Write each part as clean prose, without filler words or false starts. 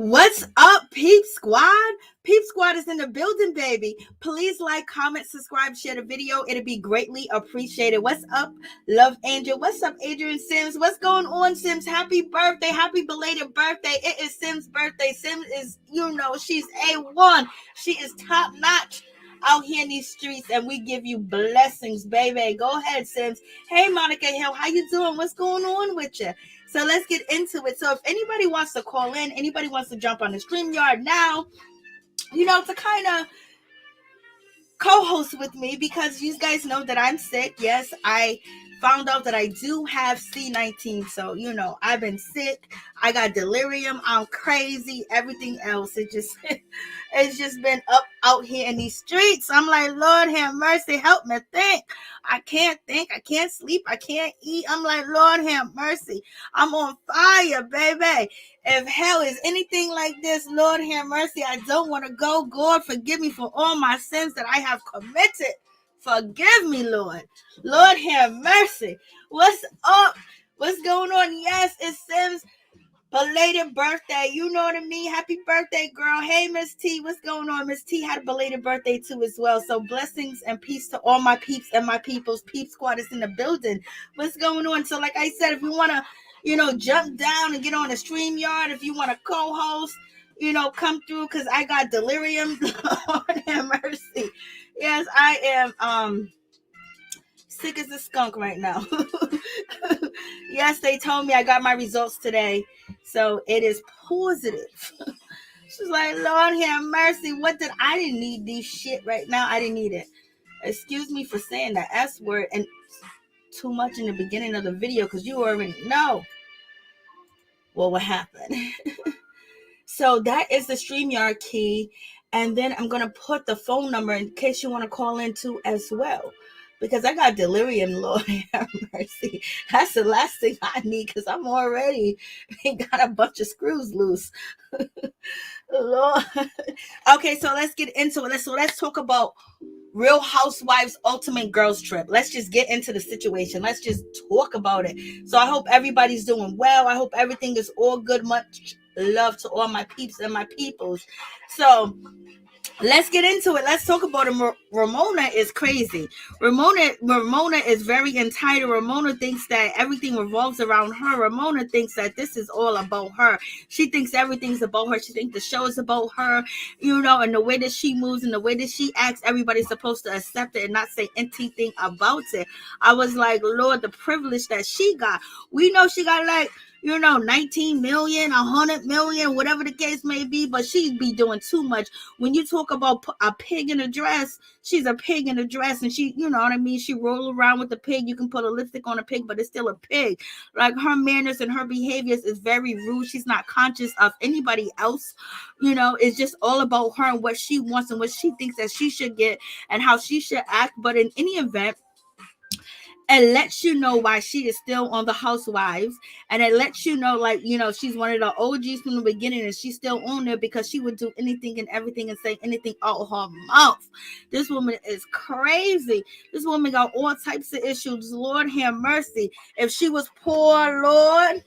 What's up, Peep Squad? Peep Squad is in the building, baby. Please like, comment, subscribe, share the video. It'll be greatly appreciated. What's up, Love Angel? What's up, Adrian Sims? What's going on, Sims? Happy birthday. Happy belated birthday. It is Sims' birthday. Sims is, she's A1. She is top notch out here in these streets, and we give you blessings, baby. Go ahead, Sims. Hey, Monica Hill, how you doing? What's going on with you? So let's get into it. So if anybody wants to call in, anybody wants to jump on the StreamYard now, to kind of co-host with me, because you guys know that I'm sick. Yes, I found out that I do have C19. So, I've been sick. I got delirium. I'm crazy. Everything else. It's just been up out here in these streets. I'm like, Lord have mercy. Help me think. I can't think. I can't sleep. I can't eat. I'm like, Lord have mercy. I'm on fire, baby. If hell is anything like this, Lord have mercy. I don't want to go. God, forgive me for all my sins that I have committed. Forgive me, Lord. Lord have mercy. What's up? What's going on? Yes, it's Sims' belated birthday. You know what I mean? Happy birthday, girl. Hey, Miss T. What's going on? Miss T had a belated birthday too as well. So blessings and peace to all my peeps and my peoples. Peep Squad is in the building. What's going on? So like I said, if you want to, jump down and get on the StreamYard, if you want to co-host, come through, because I got delirium. Lord have mercy. Yes, I am sick as a skunk right now. Yes, they told me I got my results today. So it is positive. She's like, Lord have mercy. I didn't need this shit right now. I didn't need it. Excuse me for saying the S word and too much in the beginning of the video, because you already know what happened. So that is the StreamYard key. And then I'm going to put the phone number in case you want to call in too as well. Because I got delirium, Lord have mercy. That's the last thing I need, because I'm already got a bunch of screws loose. Lord. Okay, so let's get into it. Let's talk about Real Housewives Ultimate Girls Trip. Let's just get into the situation. Let's just talk about it. So I hope everybody's doing well. I hope everything is all good. Much love to all my peeps and my peoples. So let's get into it. Let's talk about it. Ramona is crazy. Ramona is very entitled. Ramona thinks that everything revolves around her. Ramona thinks that this is all about her. She thinks everything's about her. She thinks the show is about her, and the way that she moves and the way that she acts, everybody's supposed to accept it and not say anything about it. I was like, Lord, the privilege that she got. We know she got 19 million, 100 million, whatever the case may be, but she be doing too much. When you talk about a pig in a dress, she's a pig in a dress, and she, you know what I mean? She roll around with the pig. You can put a lipstick on a pig, but it's still a pig. Like, her manners and her behaviors is very rude. She's not conscious of anybody else. It's just all about her and what she wants and what she thinks that she should get and how she should act. But in any event, it lets you know why she is still on the Housewives. And it lets you know, she's one of the OGs from the beginning, and she's still on there because she would do anything and everything and say anything out of her mouth. This woman is crazy. This woman got all types of issues. Lord have mercy. If she was poor, Lord,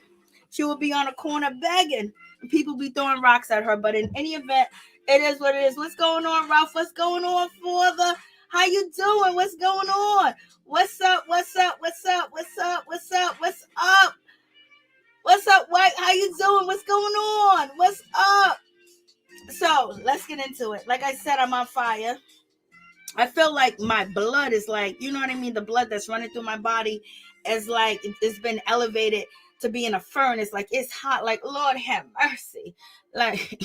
she would be on a corner begging. And people be throwing rocks at her. But in any event, it is what it is. What's going on, Ralph? What's going on, Father? How you doing? What's going on? What's up? What's up? What's up? What's up? What's up? What's up? What's up, White? How you doing? What's going on? What's up? So let's get into it. Like I said, I'm on fire. I feel like my blood is like, you know what I mean? The blood that's running through my body is like, it's been elevated to be in a furnace. Like, it's hot. Like, Lord have mercy. Like,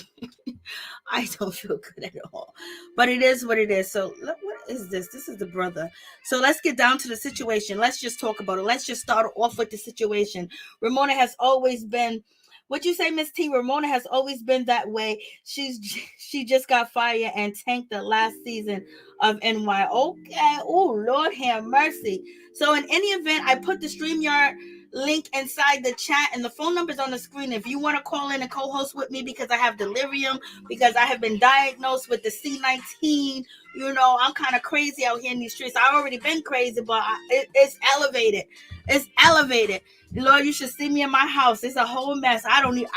I don't feel good at all. But it is what it is. So what is this? This is the brother. So let's get down to the situation. Let's just talk about it. Let's just start off with the situation. Ramona has always been, what you say, Miss T? Ramona has always been that way. She just got fired and tanked the last season of NY. Okay. Oh, Lord have mercy. So in any event, I put the StreamYard link inside the chat, and the phone number's on the screen if you want to call in and co-host with me, because I have delirium, because I have been diagnosed with the C19. You know, I'm kind of crazy out here in these streets. I've already been crazy, but it's elevated. It's elevated. Lord, you should see me in my house. It's a whole mess. Lord,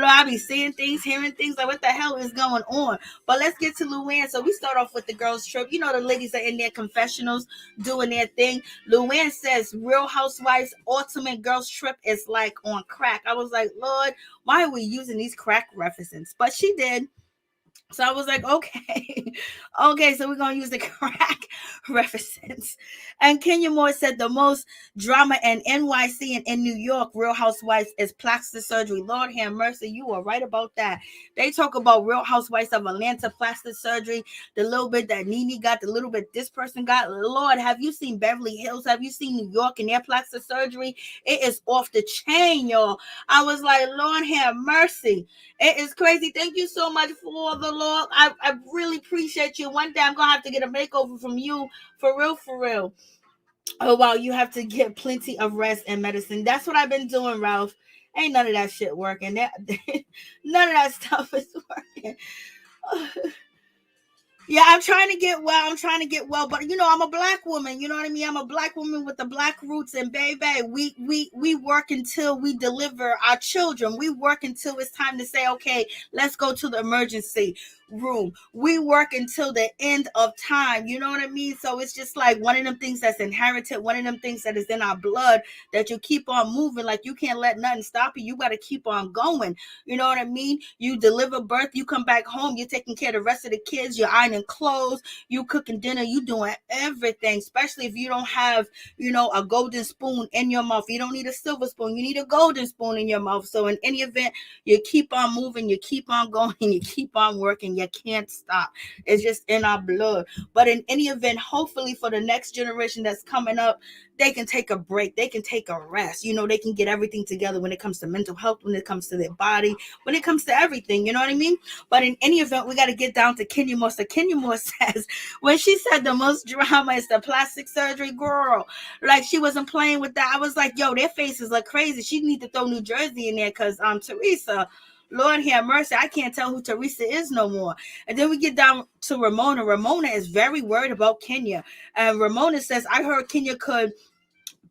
I be seeing things, hearing things. Like, what the hell is going on? But let's get to Luann. So we start off with the girls' trip. You know, the ladies are in their confessionals doing their thing. Luann says Real Housewives ultimate girls' trip is like on crack. I was like, Lord, why are we using these crack references? But she did. So I was like, okay, okay, so we're going to use the crack references. And Kenya Moore said the most drama in NYC and in New York, Real Housewives, is plastic surgery. Lord have mercy, you are right about that. They talk about Real Housewives of Atlanta plastic surgery, the little bit that Nene got, the little bit this person got. Lord, have you seen Beverly Hills? Have you seen New York and their plastic surgery? It is off the chain, y'all. I was like, Lord have mercy. It is crazy. Thank you so much for the Lord. I really appreciate you. One day I'm going to have to get a makeover from you. For real, for real. Oh, wow. You have to get plenty of rest and medicine. That's what I've been doing, Ralph. Ain't none of that shit working. None of that stuff is working. Yeah, I'm trying to get well. But you know, I'm a black woman. You know what I mean? I'm a black woman with the black roots, and baby, we work until we deliver our children. We work until it's time to say, okay, let's go to the emergency room. We work until the end of time. You know what I mean? So it's just like one of them things that's inherited, one of them things that is in our blood, that you keep on moving. Like, you can't let nothing stop you. You got to keep on going. You know what I mean? You deliver birth, you come back home, you're taking care of the rest of the kids, you're ironing clothes, you cooking dinner, you doing everything, especially if you don't have, you know, a golden spoon in your mouth. You don't need a silver spoon, you need a golden spoon in your mouth. So in any event, you keep on moving, you keep on going, you keep on working. You can't stop. It's just in our blood. But in any event, hopefully for the next generation that's coming up, they can take a break, they can take a rest. You know, they can get everything together when it comes to mental health, when it comes to their body, when it comes to everything. You know what I mean? But in any event, we got to get down to Kenya Moore. So Kenya Moore says, when she said the most drama is the plastic surgery, girl, like, she wasn't playing with that. I was like, yo, their faces look crazy. She need to throw New Jersey in there, because Teresa, Lord have mercy, I can't tell who Teresa is no more. And then we get down to Ramona. Ramona is very worried about Kenya. And Ramona says, I heard Kenya could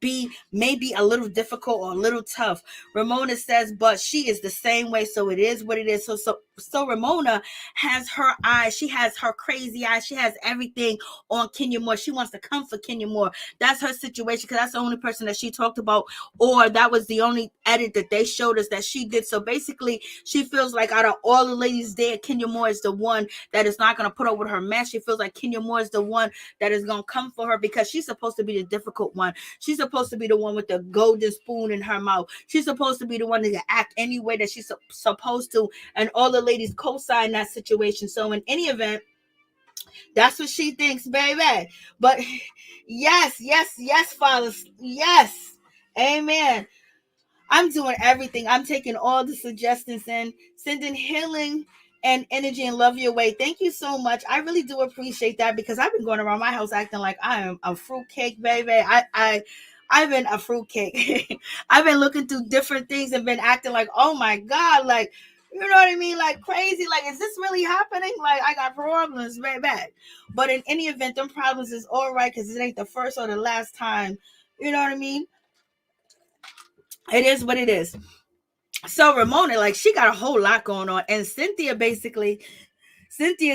be maybe a little difficult or a little tough. Ramona says, but she is the same way, so it is what it is. So Ramona has her eyes. She has her crazy eyes. She has everything on Kenya Moore. She wants to come for Kenya Moore. That's her situation, because that's the only person that she talked about, or that was the only edit that they showed us that she did. So basically, she feels like out of all the ladies there, Kenya Moore is the one that is not going to put up with her mess. She feels like Kenya Moore is the one that is going to come for her, because she's supposed to be the difficult one. She's supposed to be the one with the golden spoon in her mouth. She's supposed to be the one that act any way that she's supposed to, and all the ladies co-sign that situation. So in any event, that's what she thinks, baby. But yes, Father, yes, amen. I'm doing everything. I'm taking all the suggestions and sending healing and energy and love your way. Thank you so much. I really do appreciate that, because I've been going around my house acting like I am a fruitcake, baby. I've been a fruitcake. I've been looking through different things and been acting like, oh my God, like, you know what I mean? Like, crazy. Like, is this really happening? Like, I got problems, baby. But in any event, them problems is all right, because it ain't the first or the last time. You know what I mean? It is what it is. So Ramona, like, she got a whole lot going on. And Cynthia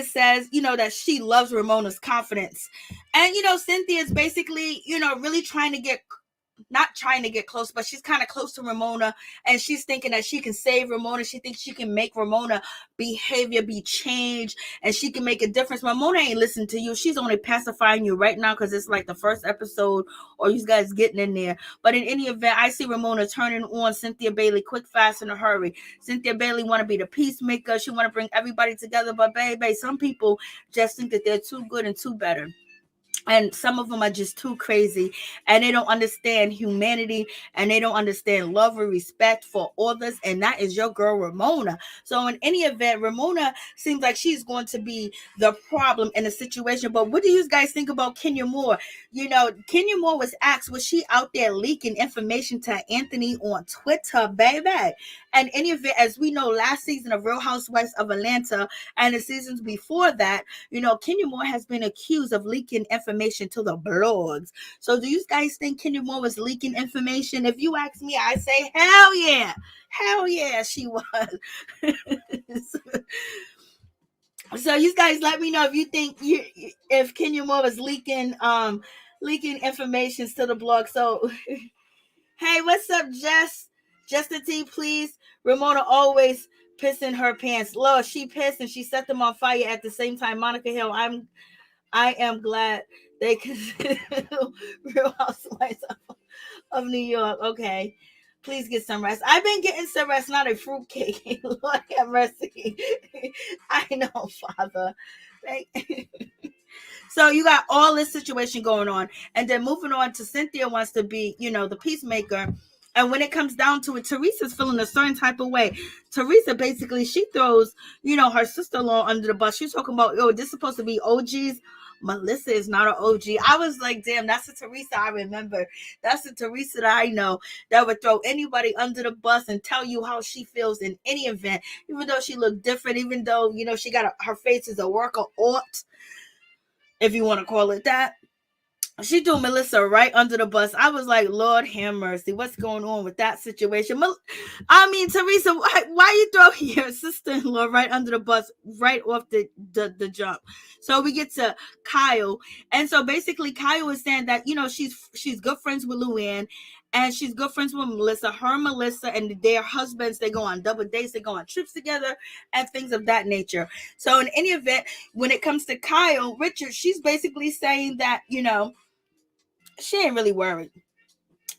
says, you know, that she loves Ramona's confidence. And, you know, Cynthia is basically, you know, really trying to get, not trying to get close, but she's kind of close to Ramona, and she's thinking that she can save Ramona. She thinks she can make Ramona behavior be changed, and she can make a difference. Ramona ain't listening to you. She's only pacifying you right now because it's like the first episode, or you guys getting in there. But in any event, I see Ramona turning on Cynthia Bailey quick, fast, in a hurry. Cynthia Bailey want to be the peacemaker. She want to bring everybody together, but baby, some people just think that they're too good and too better. And some of them are just too crazy, and they don't understand humanity, and they don't understand love and respect for others. And that is your girl Ramona. So in any event, Ramona seems like she's going to be the problem in the situation. But what do you guys think about Kenya Moore? You know, Kenya Moore was asked, was she out there leaking information to Anthony on Twitter, baby? And any event, as we know, last season of Real Housewives of Atlanta and the seasons before that, you know, Kenya Moore has been accused of leaking information to the blogs. So do you guys think Kenya Moore was leaking information? If you ask me, I say hell yeah. Hell yeah, she was. So you guys let me know if you think if Kenya Moore was leaking information to the blog. So hey, what's up, Jess? Just a T, please. Ramona always pissing her pants. Lord, she pissed and she set them on fire at the same time. Monica Hill, I am glad they consider Real Housewives of New York. Okay. Please get some rest. I've been getting some rest, not a fruitcake. Lord have mercy. I know, Father. So you got all this situation going on. And then moving on to Cynthia wants to be, you know, the peacemaker. And when it comes down to it, Teresa's feeling a certain type of way. Teresa basically, she throws, you know, her sister-in-law under the bus. She's talking about, oh, this is supposed to be OGs. Melissa is not an OG. I was like, damn, that's the Teresa I remember. That's the Teresa that I know that would throw anybody under the bus and tell you how she feels in any event, even though she looked different, even though, you know, she got her face is a work of art, if you want to call it that. She threw Melissa right under the bus. I was like, Lord have mercy. What's going on with that situation? I mean, Teresa, why you throw your sister-in-law right under the bus right off the jump? So we get to Kyle. And so basically Kyle is saying that, you know, she's good friends with Luann, and she's good friends with Melissa. Her and Melissa and their husbands, they go on double dates, they go on trips together and things of that nature. So in any event, when it comes to Kyle Richard, she's basically saying that, you know, she ain't really worried.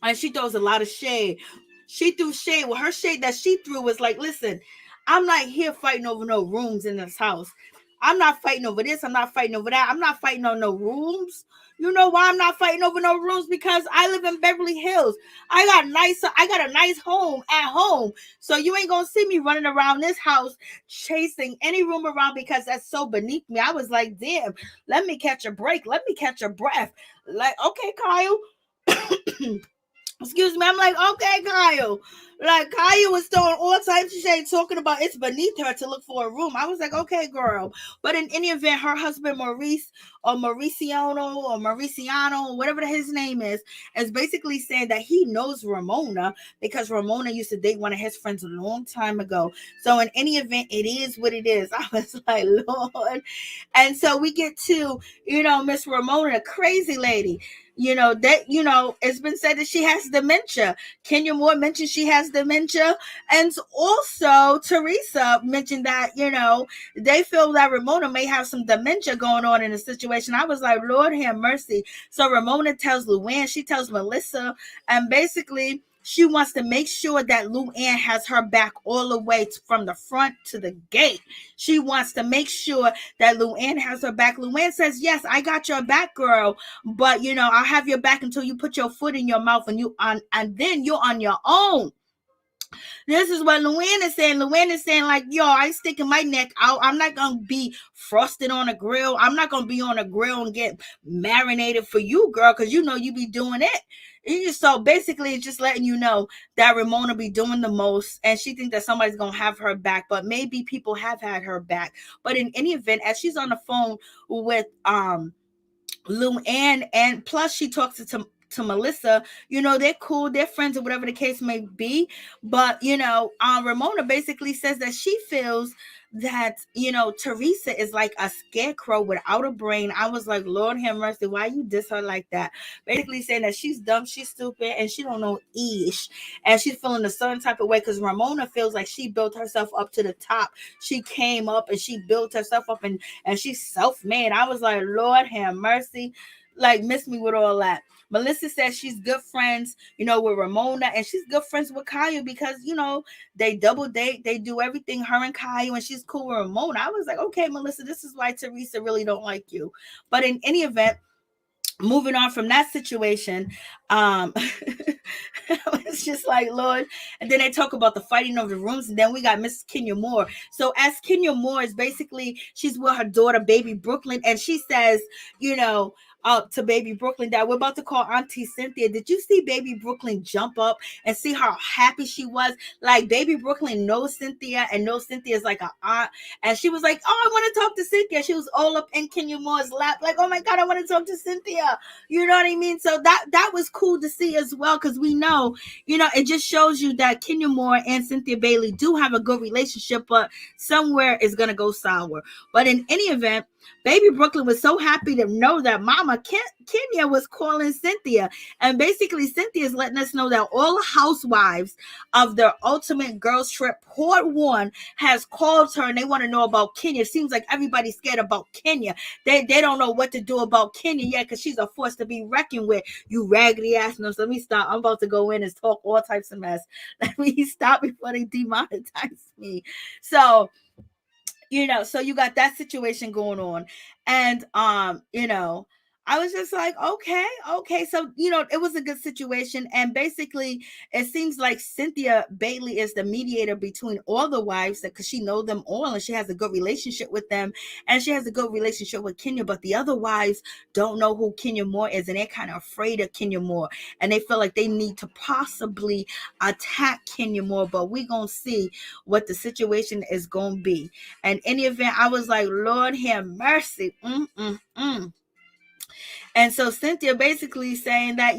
And she throws a lot of shade. She threw shade. Well, her shade that she threw was like, listen, I'm not here fighting over no rooms in this house. I'm not fighting over this. I'm not fighting over that. I'm not fighting on no rooms. You know why I'm not fighting over no rooms? Because I live in Beverly Hills. I got a nice home at home. So you ain't gonna see me running around this house chasing any room around, because that's so beneath me. I was like, damn, let me catch a break. Let me catch a breath. Like, okay, Kyle. Excuse me. I'm like, okay, Kyle. Like, Kyle was throwing all types of shade, talking about it's beneath her to look for a room. I was like, okay, girl. But in any event, her husband, Maurice, or Mauriciano, whatever his name is basically saying that he knows Ramona because Ramona used to date one of his friends a long time ago. So in any event, it is what it is. I was like, Lord. And so we get to, you know, Miss Ramona, a crazy lady. You know, that, you know, it's been said that she has dementia. Kenya Moore mentioned she has dementia. And also Teresa mentioned that, you know, they feel that Ramona may have some dementia going on in the situation. I was like, Lord have mercy. So Ramona tells Luann, she tells Melissa, and basically she wants to make sure that Luann has her back all the way from the front to the gate. She wants to make sure that Luann has her back. Luann says, yes, I got your back, girl. But, you know, I'll have your back until you put your foot in your mouth and then you're on your own. This is what Luann is saying. Luann is saying, like, yo, I sticking my neck out. I'm not going to be frosted on a grill. I'm not going to be on a grill and get marinated for you, girl, because you know you be doing it. So basically, it's just letting you know that Ramona be doing the most, and she thinks that somebody's going to have her back, but maybe people have had her back. But in any event, as she's on the phone with Luann, and plus she talks to to Melissa, they're cool, they're friends, or whatever the case may be. But, Ramona basically says that she feels that, Teresa is like a scarecrow without a brain. I was like, Lord have mercy, why you diss her like that? Basically saying that she's dumb, she's stupid, and she don't know ish. And she's feeling a certain type of way because Ramona feels like she built herself up to the top. She came up and she built herself up, and she's self-made. I was like, Lord have mercy. Like, miss me with all that. Melissa says she's good friends, with Ramona, and she's good friends with Kyle because, they double date, they do everything, her and Kyle, and she's cool with Ramona. I was like, okay, Melissa, this is why Teresa really don't like you. But in any event, moving on from that situation, it's just like, Lord. And then they talk about the fighting over the rooms, and then we got Miss Kenya Moore. So as Kenya Moore is basically, she's with her daughter, baby Brooklyn, and she says, to baby Brooklyn that we're about to call Auntie Cynthia. Did you see baby Brooklyn jump up and see how happy she was? Like, baby Brooklyn knows Cynthia and knows Cynthia is like an aunt. And she was like, oh, I want to talk to Cynthia. She was all up in Kenya Moore's lap. Like, oh my God, I want to talk to Cynthia. You know what I mean? So that was cool to see as well. Cause we know, it just shows you that Kenya Moore and Cynthia Bailey do have a good relationship, but somewhere is going to go sour. But in any event, baby Brooklyn was so happy to know that Mama Kenya was calling Cynthia. And basically, Cynthia is letting us know that all housewives of their Ultimate Girls Trip Part 1 has called her, and they want to know about Kenya. It seems like everybody's scared about Kenya. They don't know what to do about Kenya yet because she's a force to be reckoned with. You raggedy ass. No, so let me stop. I'm about to go in and talk all types of mess. Let me stop before they demonetize me. So, so you got that situation going on. And, I was just like, okay. So, it was a good situation. And basically, it seems like Cynthia Bailey is the mediator between all the wives because she knows them all and she has a good relationship with them. And she has a good relationship with Kenya. But the other wives don't know who Kenya Moore is. And they're kind of afraid of Kenya Moore. And they feel like they need to possibly attack Kenya Moore. But we're going to see what the situation is going to be. And in any event, I was like, Lord have mercy. And so Cynthia basically saying that,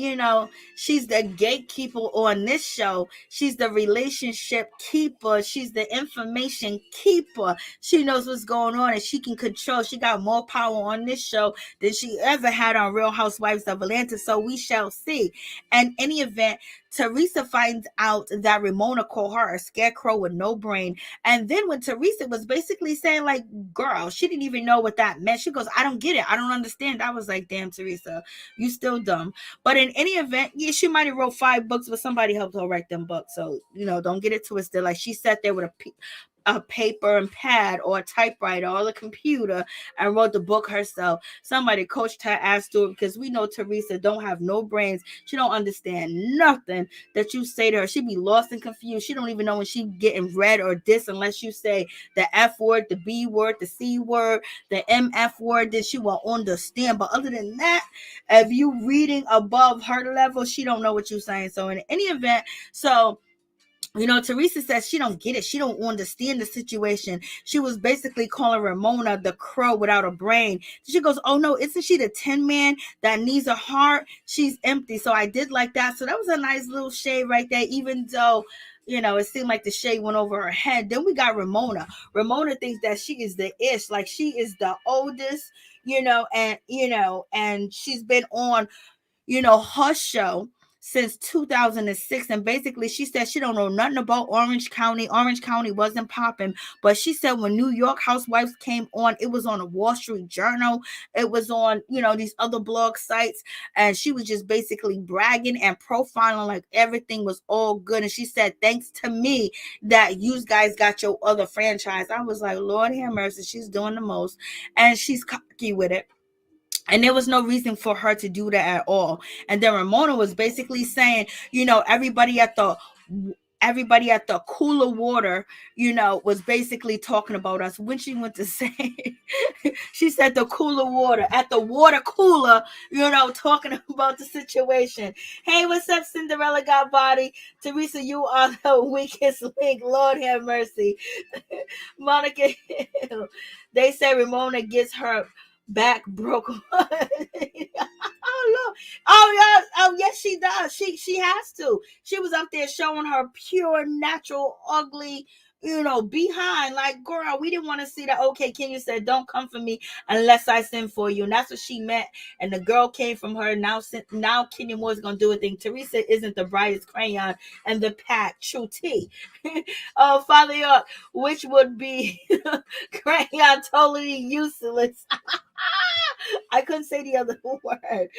she's the gatekeeper on this show. She's the relationship keeper. She's the information keeper. She knows what's going on and she can control. She got more power on this show than she ever had on Real Housewives of Atlanta. So we shall see. And in any event, Teresa finds out that Ramona called her a scarecrow with no brain. And then when Teresa was basically saying, like, girl, she didn't even know what that meant. She goes, I don't get it. I don't understand. I was like, damn, Teresa, you still dumb. But in any event, yeah, she might have wrote 5 books, but somebody helped her write them books. So, don't get it twisted. Like, she sat there with a paper and pad or a typewriter or a computer and wrote the book herself. Somebody coached her ass through it because we know Teresa don't have no brains. She don't understand nothing that you say to her. She be lost and confused. She don't even know when she getting read or diss unless you say the F word, the B word, the C word, the MF word, then she will understand. But other than that, if you reading above her level, she don't know what you're saying. So in any event, Teresa says she don't get it. She don't understand the situation. She was basically calling Ramona the crow without a brain. She goes, oh no, isn't she the tin man that needs a heart? She's empty. So I did like that. So that was a nice little shade right there, even though, it seemed like the shade went over her head. Then we got Ramona. Ramona thinks that she is the ish, like she is the oldest, and she's been on, her show since 2006. And basically she said she don't know nothing about Orange County. Orange County wasn't popping, but she said when New York Housewives came on, it was on a Wall Street Journal. It was on, these other blog sites. And she was just basically bragging and profiling like everything was all good. And she said, thanks to me that you guys got your other franchise. I was like, Lord have mercy, she's doing the most. And she's cocky with it. And there was no reason for her to do that at all. And then Ramona was basically saying, everybody at the cooler water, was basically talking about us. When she went to say, she said the cooler water, at the water cooler, talking about the situation. Hey, what's up, Cinderella got body? Teresa, you are the weakest link. Lord have mercy. Monica Hill. They say Ramona gets her back broke. Oh Oh Lord. Oh yeah. Oh yes, she does. She has to. She was up there showing her pure, natural, ugly, behind. Like, girl, we didn't want to see that. Okay, Kenya said, "Don't come for me unless I send for you," and that's what she meant. And the girl came from her. Now Kenya Moore's gonna do a thing. Teresa isn't the brightest crayon and the pack. True tea. Oh, Father York, which would be crayon totally useless. I couldn't say the other word.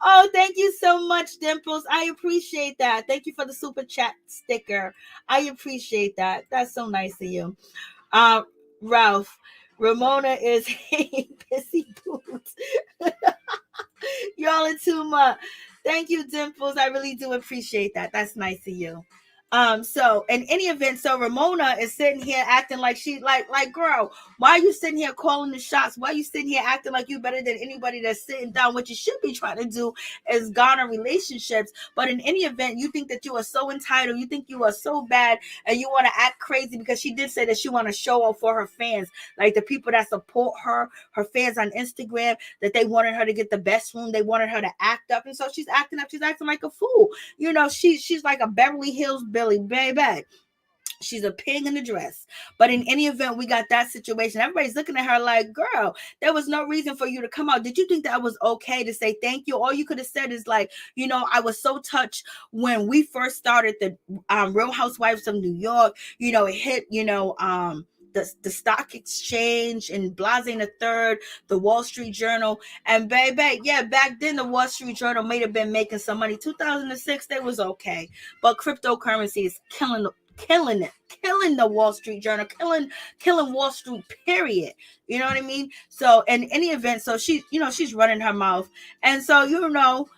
Oh, thank you so much, Dimples. I appreciate that. Thank you for the super chat sticker. I appreciate that. That's so nice of you. Uh, Ralph, Ramona is a pissy boots. Y'all are too much. Thank you, Dimples. I really do appreciate that. That's nice of you. So in any event, so Ramona is sitting here acting like she like girl, why are you sitting here calling the shots? Why are you sitting here acting like you better than anybody that's sitting down? What you should be trying to do is garner relationships. But in any event, you think that you are so entitled, you think you are so bad, and you want to act crazy because she did say that she want to show off for her fans, like the people that support her fans on Instagram, that they wanted her to get the best room, they wanted her to act up, and so she's acting up, she's acting like a fool. She's like a Beverly Hills Billy, baby. She's a pig in a dress. But in any event, we got that situation. Everybody's looking at her like, girl, there was no reason for you to come out. Did you think that was okay to say thank you? All you could have said is like, I was so touched when we first started the Real Housewives of New York. It hit, the stock exchange and Blase the Third, the Wall Street Journal. And baby, yeah, back then the Wall Street Journal may have been making some money. 2006, they was okay. But cryptocurrency is killing the Wall Street Journal, killing Wall Street, period. You know what I mean? So in any event, so she's running her mouth. And so,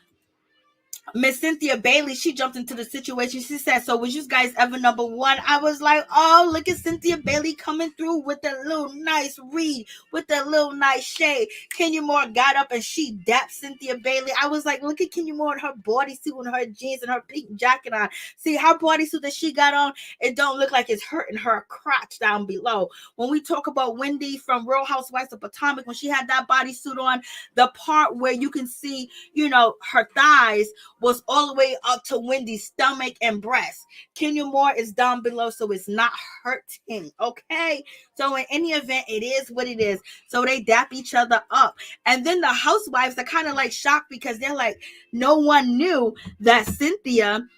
Miss Cynthia Bailey, she jumped into the situation. She said, so was you guys ever number one? I was like, oh, look at Cynthia Bailey coming through with that little nice read, with that little nice shade. Kenya Moore got up and she dapped Cynthia Bailey. I was like, look at Kenya Moore in her bodysuit and her jeans and her pink jacket on. See, her bodysuit that she got on, it don't look like it's hurting her crotch down below. When we talk about Wendy from Real Housewives of Potomac, when she had that bodysuit on, the part where you can see, her thighs was all the way up to Wendy's stomach and breast. Kenya Moore is down below, so it's not hurting, okay? So in any event, it is what it is. So they dap each other up. And then the housewives are kind of like shocked because they're like, no one knew that Cynthia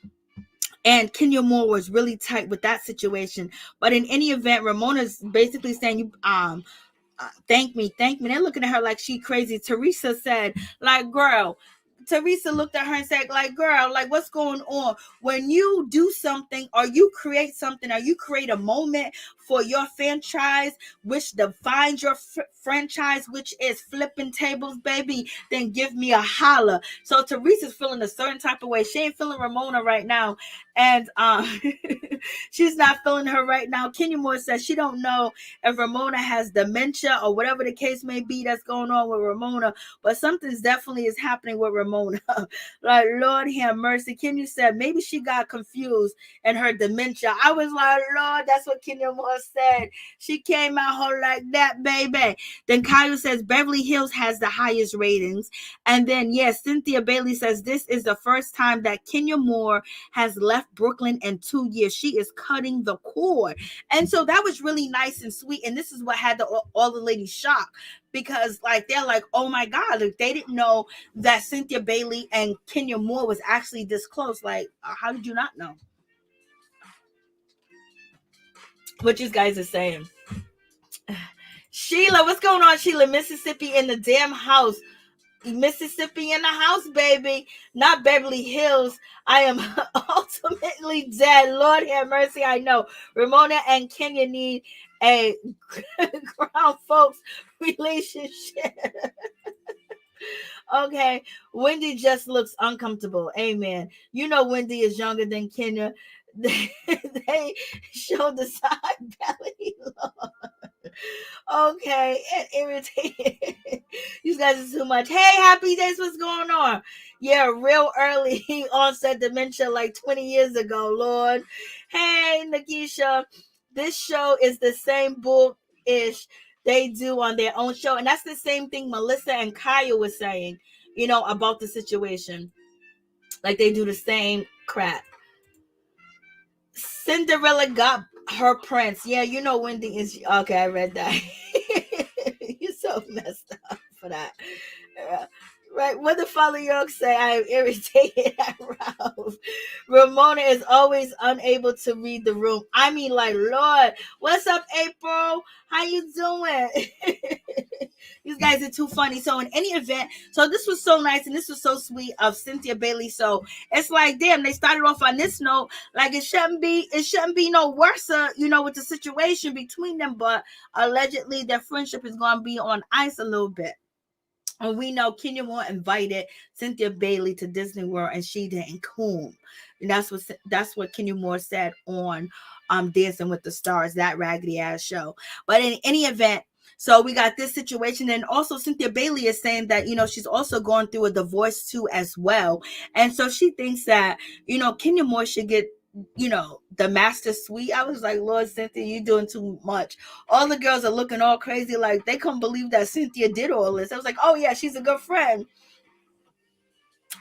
and Kenya Moore was really tight with that situation. But in any event, Ramona's basically saying, thank me. They're looking at her like she crazy. Teresa said, like, girl, Teresa looked at her and said, like, girl, like, what's going on? When you do something or you create something or you create a moment for your franchise, which defines your franchise, which is flipping tables, baby, then give me a holler. So Teresa's feeling a certain type of way. She ain't feeling Ramona right now. And she's not feeling her right now. Kenya Moore says she don't know if Ramona has dementia or whatever the case may be that's going on with Ramona, but something's definitely is happening with Ramona. Like, Lord have mercy. Kenya said maybe she got confused in her dementia. I was like, Lord, that's what Kenya Moore said. She came out her like that, baby. Then Kyle says Beverly Hills has the highest ratings. And then, yes, Cynthia Bailey says this is the first time that Kenya Moore has left Brooklyn in 2 years. She is cutting the cord. And so that was really nice and sweet. And this is what had all the ladies shocked, because like they're like, oh my God, like, they didn't know that Cynthia Bailey and Kenya Moore was actually this close. Like, how did you not know? What you guys are saying. Sheila, what's going on, Sheila? Mississippi in the damn house. Mississippi in the house, baby. Not Beverly Hills. I am ultimately dead. Lord have mercy. I know Ramona and Kenya need a ground folks relationship. Okay, Wendy just looks uncomfortable. Amen. Wendy is younger than Kenya. They showed the side belly. Okay, it irritated. You guys are too much. Hey, happy days. What's going on? Yeah, real early onset dementia, like 20 years ago, Lord. Hey, Nakisha. This show is the same bull-ish they do on their own show. And that's the same thing Melissa and Kyle was saying. about the situation. Like they do the same crap. Cinderella got her prince. Yeah, Wendy is okay. I read that. You're so messed up for that. Yeah. Right. What the Father York say? I am irritated at Ralph. Ramona is always unable to read the room. I mean, like, Lord, what's up, April? How you doing? These guys are too funny. So in any event, so this was so nice and this was so sweet of Cynthia Bailey. So it's like, damn, they started off on this note. Like it shouldn't be no worse, with the situation between them. But allegedly, their friendship is going to be on ice a little bit. And we know Kenya Moore invited Cynthia Bailey to Disney World, and she didn't come. And that's what Kenya Moore said on Dancing with the Stars, that raggedy ass show. But in any event, so we got this situation, and also Cynthia Bailey is saying that she's also going through a divorce too as well, and so she thinks that Kenya Moore should get the master suite. I was like, Lord, Cynthia, you doing too much. All the girls are looking all crazy, like they couldn't believe that Cynthia did all this. I was like, oh yeah, she's a good friend.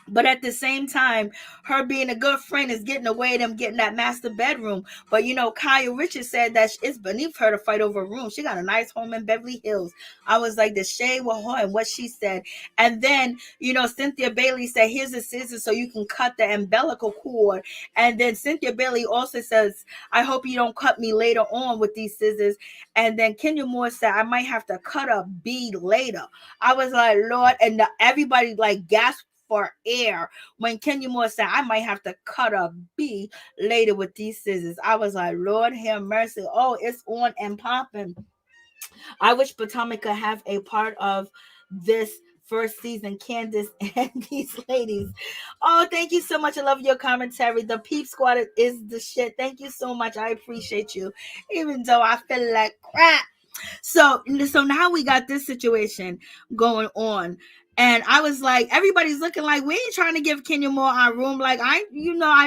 But at the same time, her being a good friend is getting away them getting that master bedroom. But Kaya Richards said that it's beneath her to fight over a room. She got a nice home in Beverly Hills. I was like, the shade with her and what she said. And then, Cynthia Bailey said, here's the scissors so you can cut the umbilical cord. And then Cynthia Bailey also says, I hope you don't cut me later on with these scissors. And then Kenya Moore said, I might have to cut a bead later. I was like, Lord, and everybody like gasped for air when Kenya Moore said, I might have to cut a B later with these scissors. I was like, Lord have mercy. Oh, it's on and popping. I wish Potomac could have a part of this first season, Candace and these ladies. Oh, thank you so much. I love your commentary. The Peep Squad is the shit. Thank you so much. I appreciate you, even though I feel like crap. So now we got this situation going on. And I was like, everybody's looking like we ain't trying to give Kenya Moore our room. Like I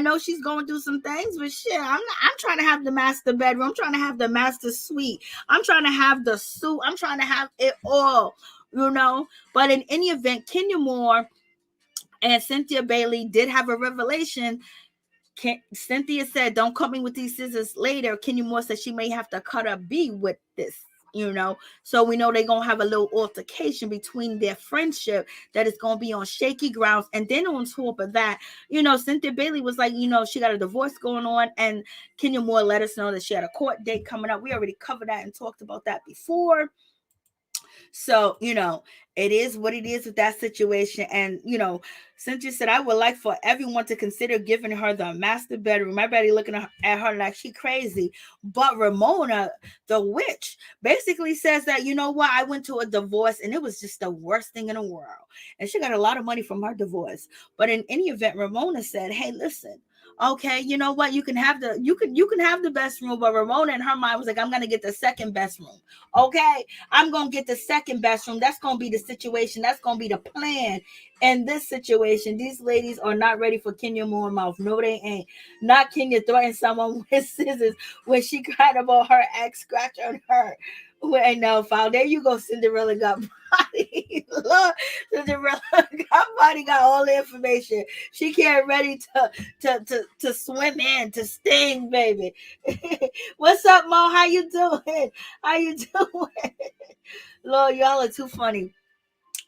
know she's going through some things, but shit, I'm trying to have the master bedroom. I'm trying to have the master suite. I'm trying to have the suit. I'm trying to have it all, But in any event, Kenya Moore and Cynthia Bailey did have a revelation. Cynthia said, don't cut me with these scissors later. Kenya Moore said she may have to cut a B with this. So we know they're going to have a little altercation between their friendship that is going to be on shaky grounds. And then on top of that, Cynthia Bailey was like, she got a divorce going on, and Kenya Moore let us know that she had a court date coming up. We already covered that and talked about that before. So, it is what it is with that situation. And, Cynthia said, I would like for everyone to consider giving her the master bedroom. Everybody looking at her like she crazy. But Ramona, the witch, basically says that, what? I went to a divorce and it was just the worst thing in the world. And she got a lot of money from her divorce. But in any event, Ramona said, hey, listen. Okay, you know what? You can have the best room, but Ramona in her mind was like, I'm gonna get the second best room. Okay, I'm gonna get the second best room. That's gonna be the situation. That's gonna be the plan. In this situation, these ladies are not ready for Kenya Moore mouth. No, they ain't. Not Kenya threatened someone with scissors when she cried about her ex scratching her. Wait, no, foul. There you go. Cinderella got body. Look, Cinderella got body, got all the information. She can't ready to swim in, to sting, baby. What's up, Mo? How you doing? How you doing? Lord, y'all are too funny.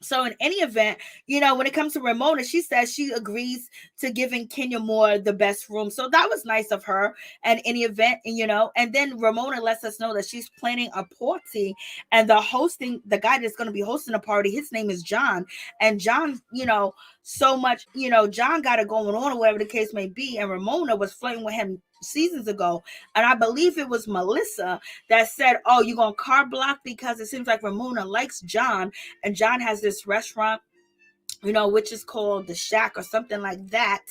So in any event, when it comes to Ramona, she says she agrees to giving Kenya Moore the best room. So that was nice of her. And any event, and then Ramona lets us know that she's planning a party, and the guy that's going to be hosting a party, his name is John. And John, so much, John got it going on or whatever the case may be. And Ramona was flirting with him seasons ago, and I believe it was Melissa that said, oh, you're gonna car block because it seems like Ramona likes John, and John has this restaurant, which is called the Shack or something like that.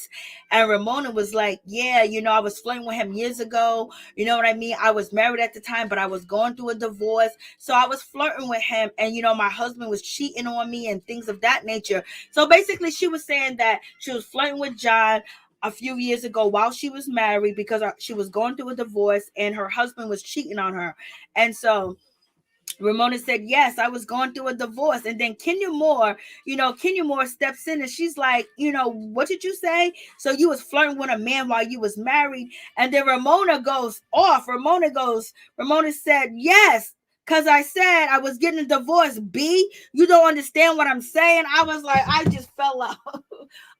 And Ramona was like, yeah, I was flirting with him years ago. You know what I mean? I was married at the time, but I was going through a divorce. So I was flirting with him, and, my husband was cheating on me and things of that nature. So basically she was saying that she was flirting with John a few years ago while she was married because she was going through a divorce and her husband was cheating on her. And so Ramona said, yes, I was going through a divorce. And then Kenya Moore steps in and she's like, what did you say? So you was flirting with a man while you was married. And then Ramona goes off. Ramona said, yes, because I said I was getting a divorce. B, you don't understand what I'm saying. I was like, I just fell out.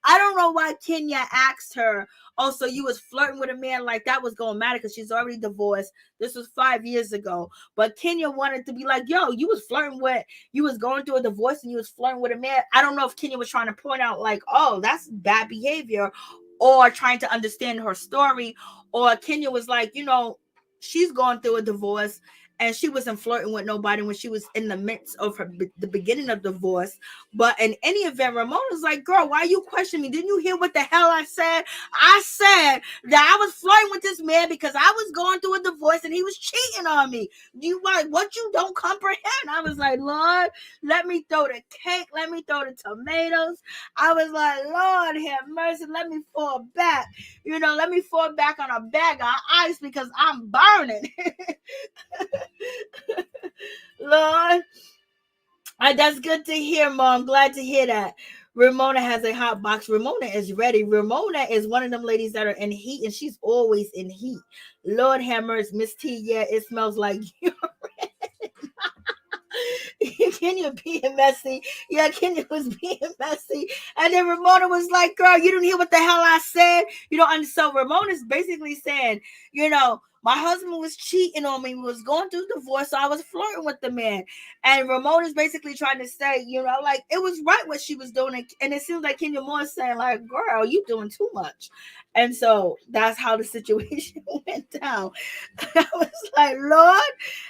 I don't know why Kenya asked her, oh, so you was flirting with a man, like that was going to matter because she's already divorced. This was 5 years ago. But Kenya wanted to be like, yo, you was going through a divorce and you was flirting with a man. I don't know if Kenya was trying to point out like, oh, that's bad behavior, or trying to understand her story, or Kenya was like, she's going through a divorce and she wasn't flirting with nobody when she was in the midst of the beginning of divorce. But in any event, Ramona's like, girl, why you questioning me? Didn't you hear what the hell I said? I said that I was flirting with this man because I was going through a divorce and he was cheating on me. What you don't comprehend? I was like, Lord, let me throw the cake. Let me throw the tomatoes. I was like, Lord, have mercy. Let me fall back. Let me fall back on a bag of ice because I'm burning. Lord, that's good to hear, Mom. Glad to hear that. Ramona has a hot box. Ramona is ready. Ramona is one of them ladies that are in heat, and she's always in heat. Lord have mercy, Miss T. Yeah, it smells like urine. Kenya being messy. Yeah, Kenya was being messy. And then Ramona was like, girl, you didn't hear what the hell I said? And so Ramona's basically saying, my husband was cheating on me. We was going through divorce, so I was flirting with the man. And Ramona's basically trying to say, like, it was right what she was doing. And it seems like Kenya Moore saying, like, girl, you doing too much. And so that's how the situation went down. I was like, Lord,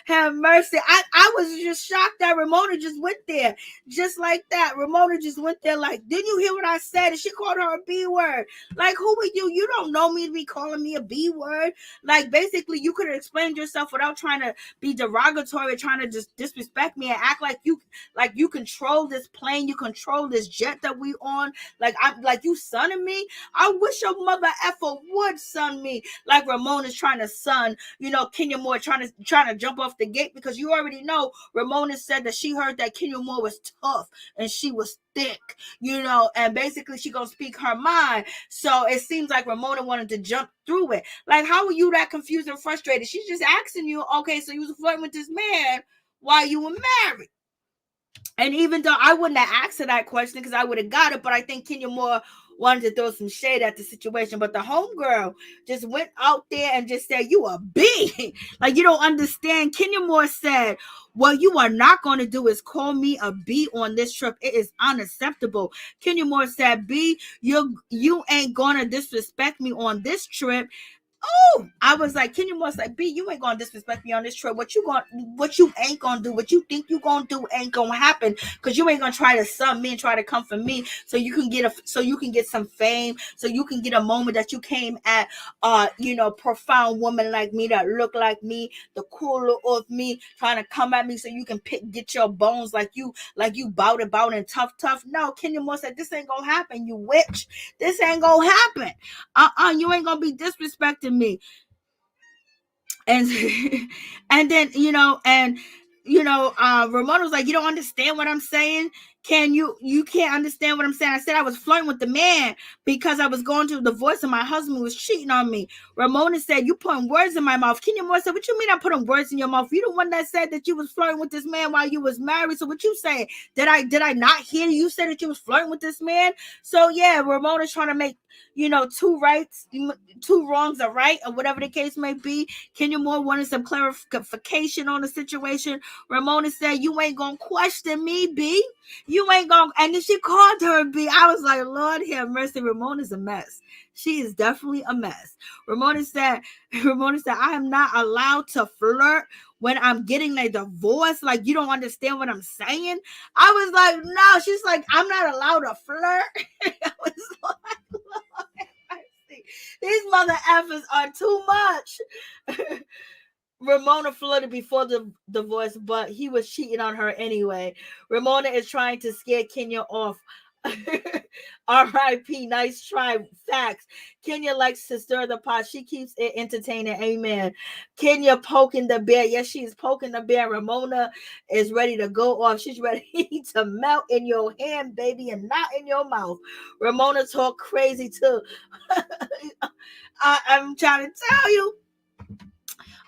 have mercy. I was just shocked that Ramona just went there. Just like that. Ramona just went there like, didn't you hear what I said? And she called her a B word. Like, who are you? You don't know me to be calling me a B word. Like, basically, you could have explained yourself without trying to be derogatory, trying to just disrespect me and act like you control this plane, you control this jet that we on. Like, I'm like, you sonning me? I wish your mother effer would son me. Like Ramona's trying to son, Kenya Moore trying to jump off the gate, because you already know Ramona said that she heard that Kenya Moore was tough and she was thick, and basically she gonna speak her mind. So it seems like Ramona wanted to jump through it. Like, how are you that confused and frustrated? She's just asking you, okay, so you was flirting with this man while you were married. And even though I wouldn't have asked her that question because I would have got it, but I think Kenya Moore wanted to throw some shade at the situation. But the homegirl just went out there and just said, you a B. Like, you don't understand. Kenya Moore said, what you are not going to do is call me a B on this trip. It is unacceptable. Kenya Moore said, B, you ain't going to disrespect me on this trip. Oh, I was like, Kenya Moore's like, B, you ain't gonna disrespect me on this trip. What you ain't gonna do, what you think you gonna do ain't gonna happen, because you ain't gonna try to sub me and try to come for me so you can get some fame, so you can get a moment that you came at profound woman like me that look like me, the cool look of me, trying to come at me so you can get your bones like you bout and tough. No, Kenya Moore said, this ain't gonna happen, you witch. This ain't gonna happen. You ain't gonna be disrespecting me. And and then Ramona was like, you don't understand what I'm saying? You can't understand what I'm saying? I said I was flirting with the man because I was going through a divorce and my husband was cheating on me. Ramona said, you putting words in my mouth. Kenya Moore said, what you mean I'm putting words in your mouth? You the one that said that you was flirting with this man while you was married. So what you saying? Did I not hear you say that you was flirting with this man? So yeah, Ramona's trying to make two wrongs are right, or whatever the case may be. Kenya Moore wanted some clarification on the situation. Ramona said, you ain't gonna question me, B. You ain't gonna, and then she called her B. I was like, Lord have mercy, Ramona's a mess. She is definitely a mess. Ramona said, I am not allowed to flirt when I'm getting a divorce. Like, you don't understand what I'm saying? I was like, no. She's like, I'm not allowed to flirt. I was like, Lord mercy. These mother effers are too much. Ramona flirted before the divorce, but he was cheating on her anyway. Ramona is trying to scare Kenya off. R.I.P. Nice try. Facts. Kenya likes to stir the pot. She keeps it entertaining. Amen. Kenya poking the bear. Yes, she's poking the bear. Ramona is ready to go off. She's ready to melt in your hand, baby, and not in your mouth. Ramona talk crazy too. I'm trying to tell you.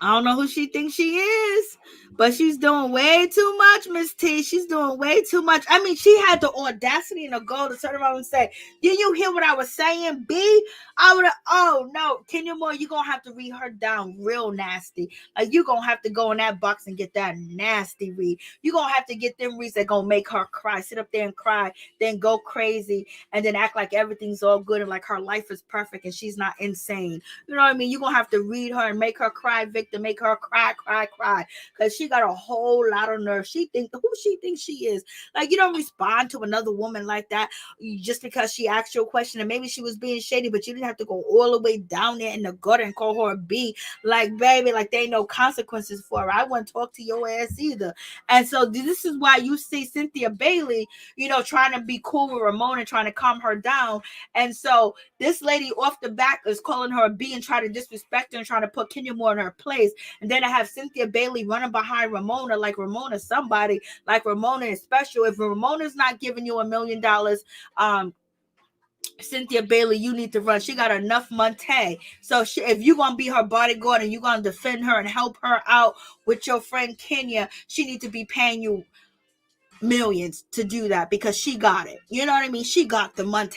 I don't know who she thinks she is, but she's doing way too much, Miss T. She's doing way too much. I mean, she had the audacity and the goal to turn around and say, "Did you hear what I was saying, B?" I would have, oh no, Kenya Moore, you're going to have to read her down real nasty. Like, you're going to have to go in that box and get that nasty read. You're going to have to get them reads that going to make her cry, sit up there and cry, then go crazy, and then act like everything's all good and like her life is perfect and she's not insane. You know what I mean? You're going to have to read her and make her cry, Victor, make her cry, because she got a whole lot of nerve. Who she thinks she is. Like, you don't respond to another woman like that just because she asked you a question, and maybe she was being shady, but you didn't have to go all the way down there in the gutter and call her a B. Like, baby, like, there ain't no consequences for her. I wouldn't talk to your ass either. And so this is why you see Cynthia Bailey, trying to be cool with Ramona, trying to calm her down. And so this lady off the back is calling her a B and trying to disrespect her and trying to put Kenya Moore in her place. And then I have Cynthia Bailey running behind Ramona like Ramona's somebody, like Ramona is special. If Ramona's not giving you $1 million, Cynthia Bailey, you need to run. She got enough money. So if you're going to be her bodyguard and you're going to defend her and help her out with your friend Kenya, she needs to be paying you millions to do that because she got it. You know what I mean? She got the money.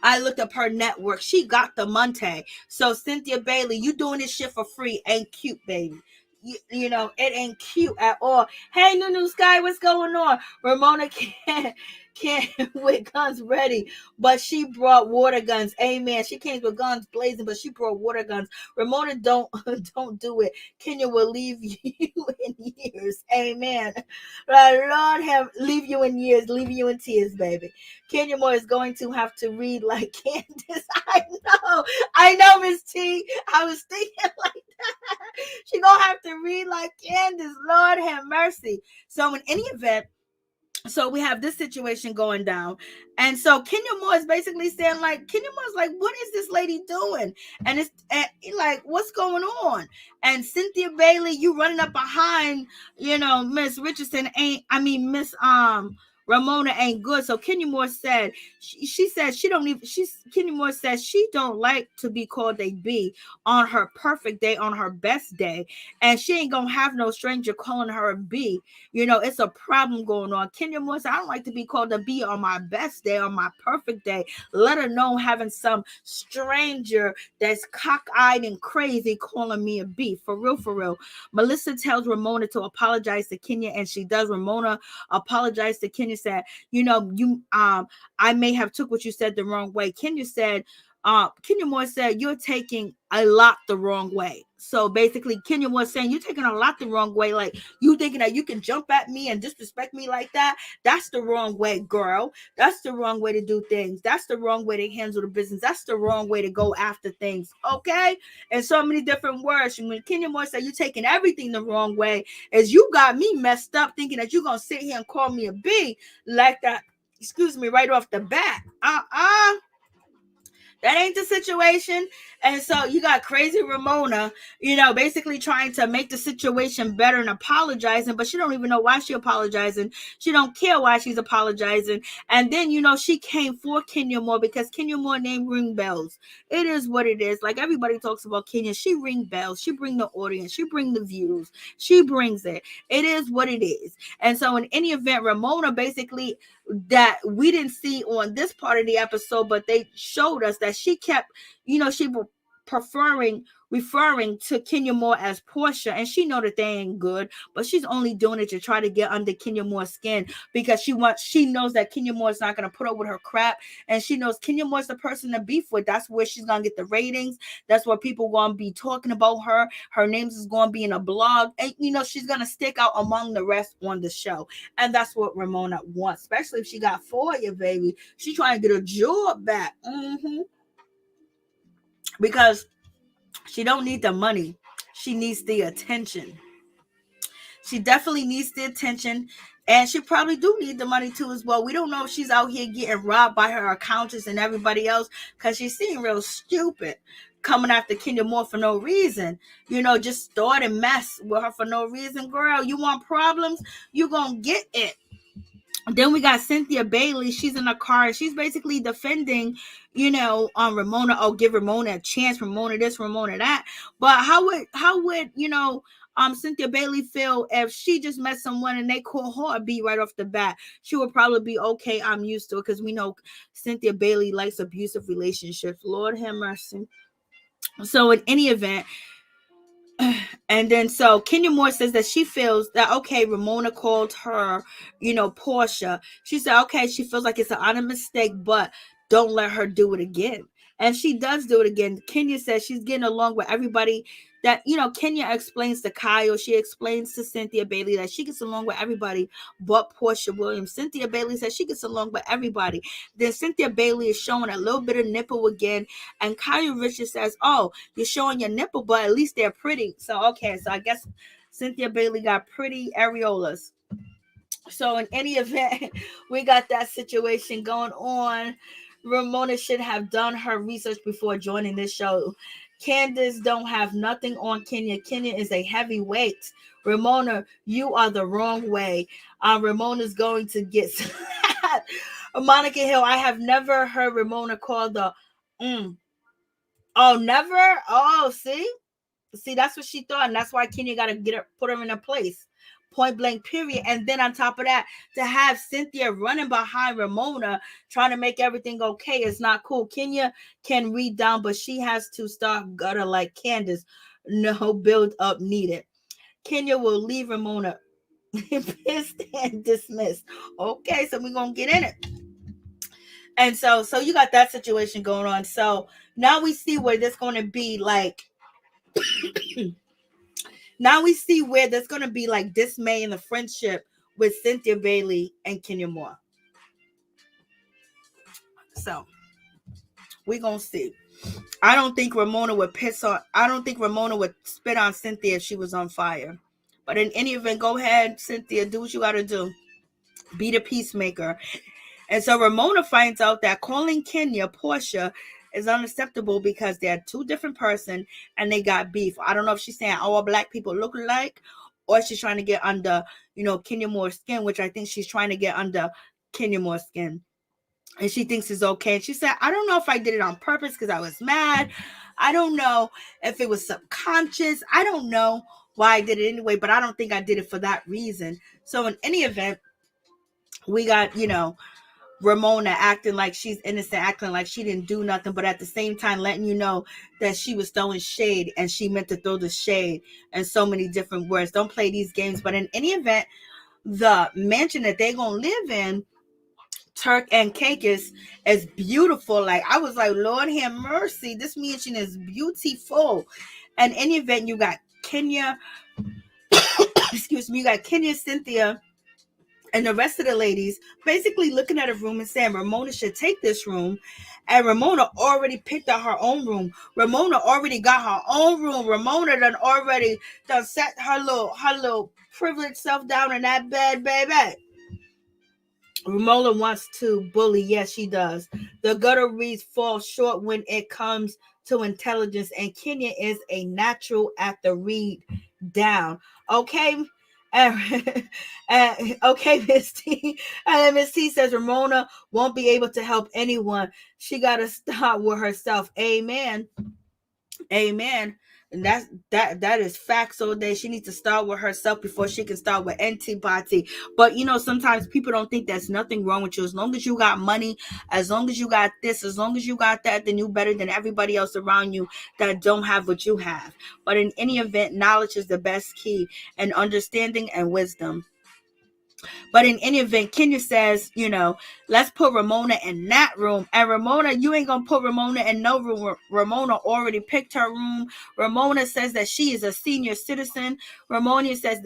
I looked up her network. She got the money. So Cynthia Bailey, you doing this shit for free ain't cute, baby. It ain't cute at all. Hey, Nunu Sky, what's going on? Ramona can't with guns ready, but she brought water guns. Amen. She came with guns blazing, but she brought water guns. Ramona, don't do it. Kenya will leave you in years. Amen. Lord have leave you in years, leave you in tears, baby. Kenya Moore is going to have to read like Candace. I know, Miss T. I was thinking like that. She gonna have to read like Candace. Lord have mercy. So in any event, so we have this situation going down. And so Kenya Moore is basically saying, like, Kenya Moore's like, what is this lady doing? And it's like, what's going on? And Cynthia Bailey, you running up behind, Miss Richardson Miss Ramona ain't good. So Kenya Moore said, she said Kenya Moore says she don't like to be called a B on her perfect day, on her best day. And she ain't gonna have no stranger calling her a B. It's a problem going on. Kenya Moore said, I don't like to be called a B on my best day, on my perfect day. Let her know having some stranger that's cockeyed and crazy calling me a B. For real, for real. Melissa tells Ramona to apologize to Kenya, and she does. Ramona apologized to Kenya, said, I may have took what you said the wrong way. Kenya Moore said, you're taking a lot the wrong way. So basically, Kenya was saying, you're taking a lot the wrong way. Like, you thinking that you can jump at me and disrespect me like that? That's the wrong way, girl. That's the wrong way to do things. That's the wrong way to handle the business. That's the wrong way to go after things. Okay? And so many different words. When Kenya Moore said, you're taking everything the wrong way, as you got me messed up thinking that you're going to sit here and call me a B like that. Excuse me, right off the bat. That ain't the situation. And so you got crazy Ramona, basically trying to make the situation better and apologizing, but she don't even know why she apologizing. She don't care why she's apologizing. And then, she came for Kenya Moore because Kenya Moore name ring bells. It is what it is. Like, everybody talks about Kenya. She ring bells. She bring the audience. She bring the views. She brings it. It is what it is. And so in any event, Ramona basically, that we didn't see on this part of the episode, but they showed us that she kept, she referring to Kenya Moore as Portia, and she know that they ain't good, but she's only doing it to try to get under Kenya Moore's skin because she knows that Kenya Moore's not going to put up with her crap, and she knows Kenya Moore's the person to beef with. That's where she's going to get the ratings. That's where people going to be talking about her. Her names is going to be in a blog, and she's going to stick out among the rest on the show. And that's what Ramona wants, especially if she got for you, baby. She trying to get her job back. Because she don't need the money. She needs the attention. She definitely needs the attention. And she probably do need the money too as well. We don't know if she's out here getting robbed by her accountants and everybody else, because she seemed real stupid coming after Kenya Moore for no reason. Just starting mess with her for no reason. Girl, you want problems? You gonna get it. Then we got Cynthia Bailey. She's in a car. She's basically defending, Ramona. Oh, give Ramona a chance. Ramona this, Ramona that. But how would Cynthia Bailey feel if she just met someone and they call her a B right off the bat? She would probably be okay. I'm used to it, because we know Cynthia Bailey likes abusive relationships. Lord have mercy. So in any event, and then so Kenya Moore says that she feels that, okay, Ramona called her, Portia. She said, okay, she feels like it's an honest mistake, but don't let her do it again. And she does do it again. Kenya says she's getting along with everybody. That, Kenya explains to Kyle, she explains to Cynthia Bailey that she gets along with everybody but Portia Williams. Cynthia Bailey says she gets along with everybody. Then Cynthia Bailey is showing a little bit of nipple again. And Kyle Richards says, oh, you're showing your nipple, but at least they're pretty. So, okay, so I guess Cynthia Bailey got pretty areolas. So in any event, we got that situation going on. Ramona should have done her research before joining this show. Candace don't have nothing on Kenya. Kenya is a heavyweight. Ramona, you are the wrong way. Ramona's going to get Monica Hill. I have never heard Ramona call the Oh, never? Oh, see, that's what she thought, and that's why Kenya got to put her in her place. Point blank, period. And then on top of that, to have Cynthia running behind Ramona trying to make everything okay is not cool. Kenya can read down, but she has to start gutter like Candace. No build up needed. Kenya will leave Ramona pissed and dismissed. Okay, so we're gonna get in it. And so you got that situation going on. So now we see where there's going to be like now we see where there's going to be like dismay in the friendship with Cynthia Bailey and Kenya Moore. So we're going to see. I don't think Ramona would spit on Cynthia if she was on fire. But in any event, go ahead, Cynthia, do what you got to do. Be the peacemaker. And so Ramona finds out that calling Kenya Portia is unacceptable because they're two different persons and they got beef. I don't know if she's saying all black people look alike, or she's trying to get under, Kenya Moore's skin, which I think she's trying to get under Kenya Moore's skin. And she thinks it's okay. And she said, I don't know if I did it on purpose because I was mad. I don't know if it was subconscious. I don't know why I did it anyway, but I don't think I did it for that reason. So in any event, we got, Ramona acting like she's innocent, acting like she didn't do nothing, but at the same time letting you know that she was throwing shade and she meant to throw the shade in so many different words. Don't play these games. But in any event, the mansion that they're going to live in, Turks and Caicos, is beautiful. Like, I was like, Lord have mercy, this mansion is beautiful. And in any event, you got Kenya, excuse me, you got Kenya, Cynthia, and the rest of the ladies basically looking at a room and saying Ramona should take this room. And Ramona already picked out her own room. Ramona already got her own room. Ramona done set her little privileged self down in that bed, baby. Ramona wants to bully. Yes, she does. The gutter reads fall short when it comes to intelligence, and Kenya is a natural at the read down. Okay. Okay, Miss T. And Miss T says Ramona won't be able to help anyone. She got to start with herself. Amen. Amen. And that is facts all day. She needs to start with herself before she can start with anybody. But sometimes people don't think there's nothing wrong with you. As long as you got money, as long as you got this, as long as you got that, then you're better than everybody else around you that don't have what you have. But in any event, knowledge is the best key, and understanding and wisdom. But in any event, Kenya says, let's put Ramona in that room. And Ramona, you ain't going to put Ramona in no room. Ramona already picked her room. Ramona says that she is a senior citizen. Ramona says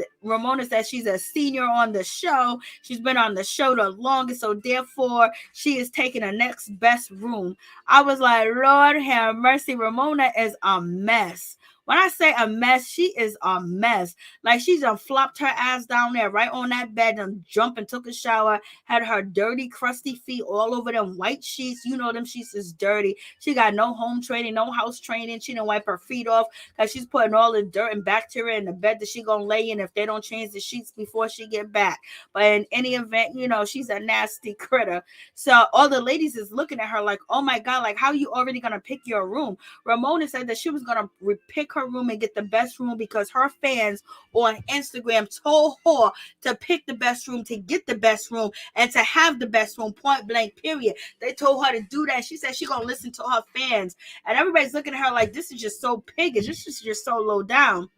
she's a senior on the show. She's been on the show the longest. So therefore, she is taking the next best room. I was like, Lord have mercy. Ramona is a mess. When I say a mess, she is a mess. Like, she done flopped her ass down there right on that bed and jumped and took a shower, had her dirty, crusty feet all over them white sheets. You know them sheets is dirty. She got no home training, no house training. She didn't wipe her feet off because she's putting all the dirt and bacteria in the bed that she gonna lay in if they don't change the sheets before she get back. But in any event, she's a nasty critter. So all the ladies is looking at her like, oh my God, like, how are you already gonna pick your room? Ramona said that she was gonna pick her room and get the best room because her fans on Instagram told her to pick the best room, to get the best room, and to have the best room, point blank, period. They told her to do that. She said she gonna listen to her fans. And everybody's looking at her like, this is just so piggish. This is just so low down.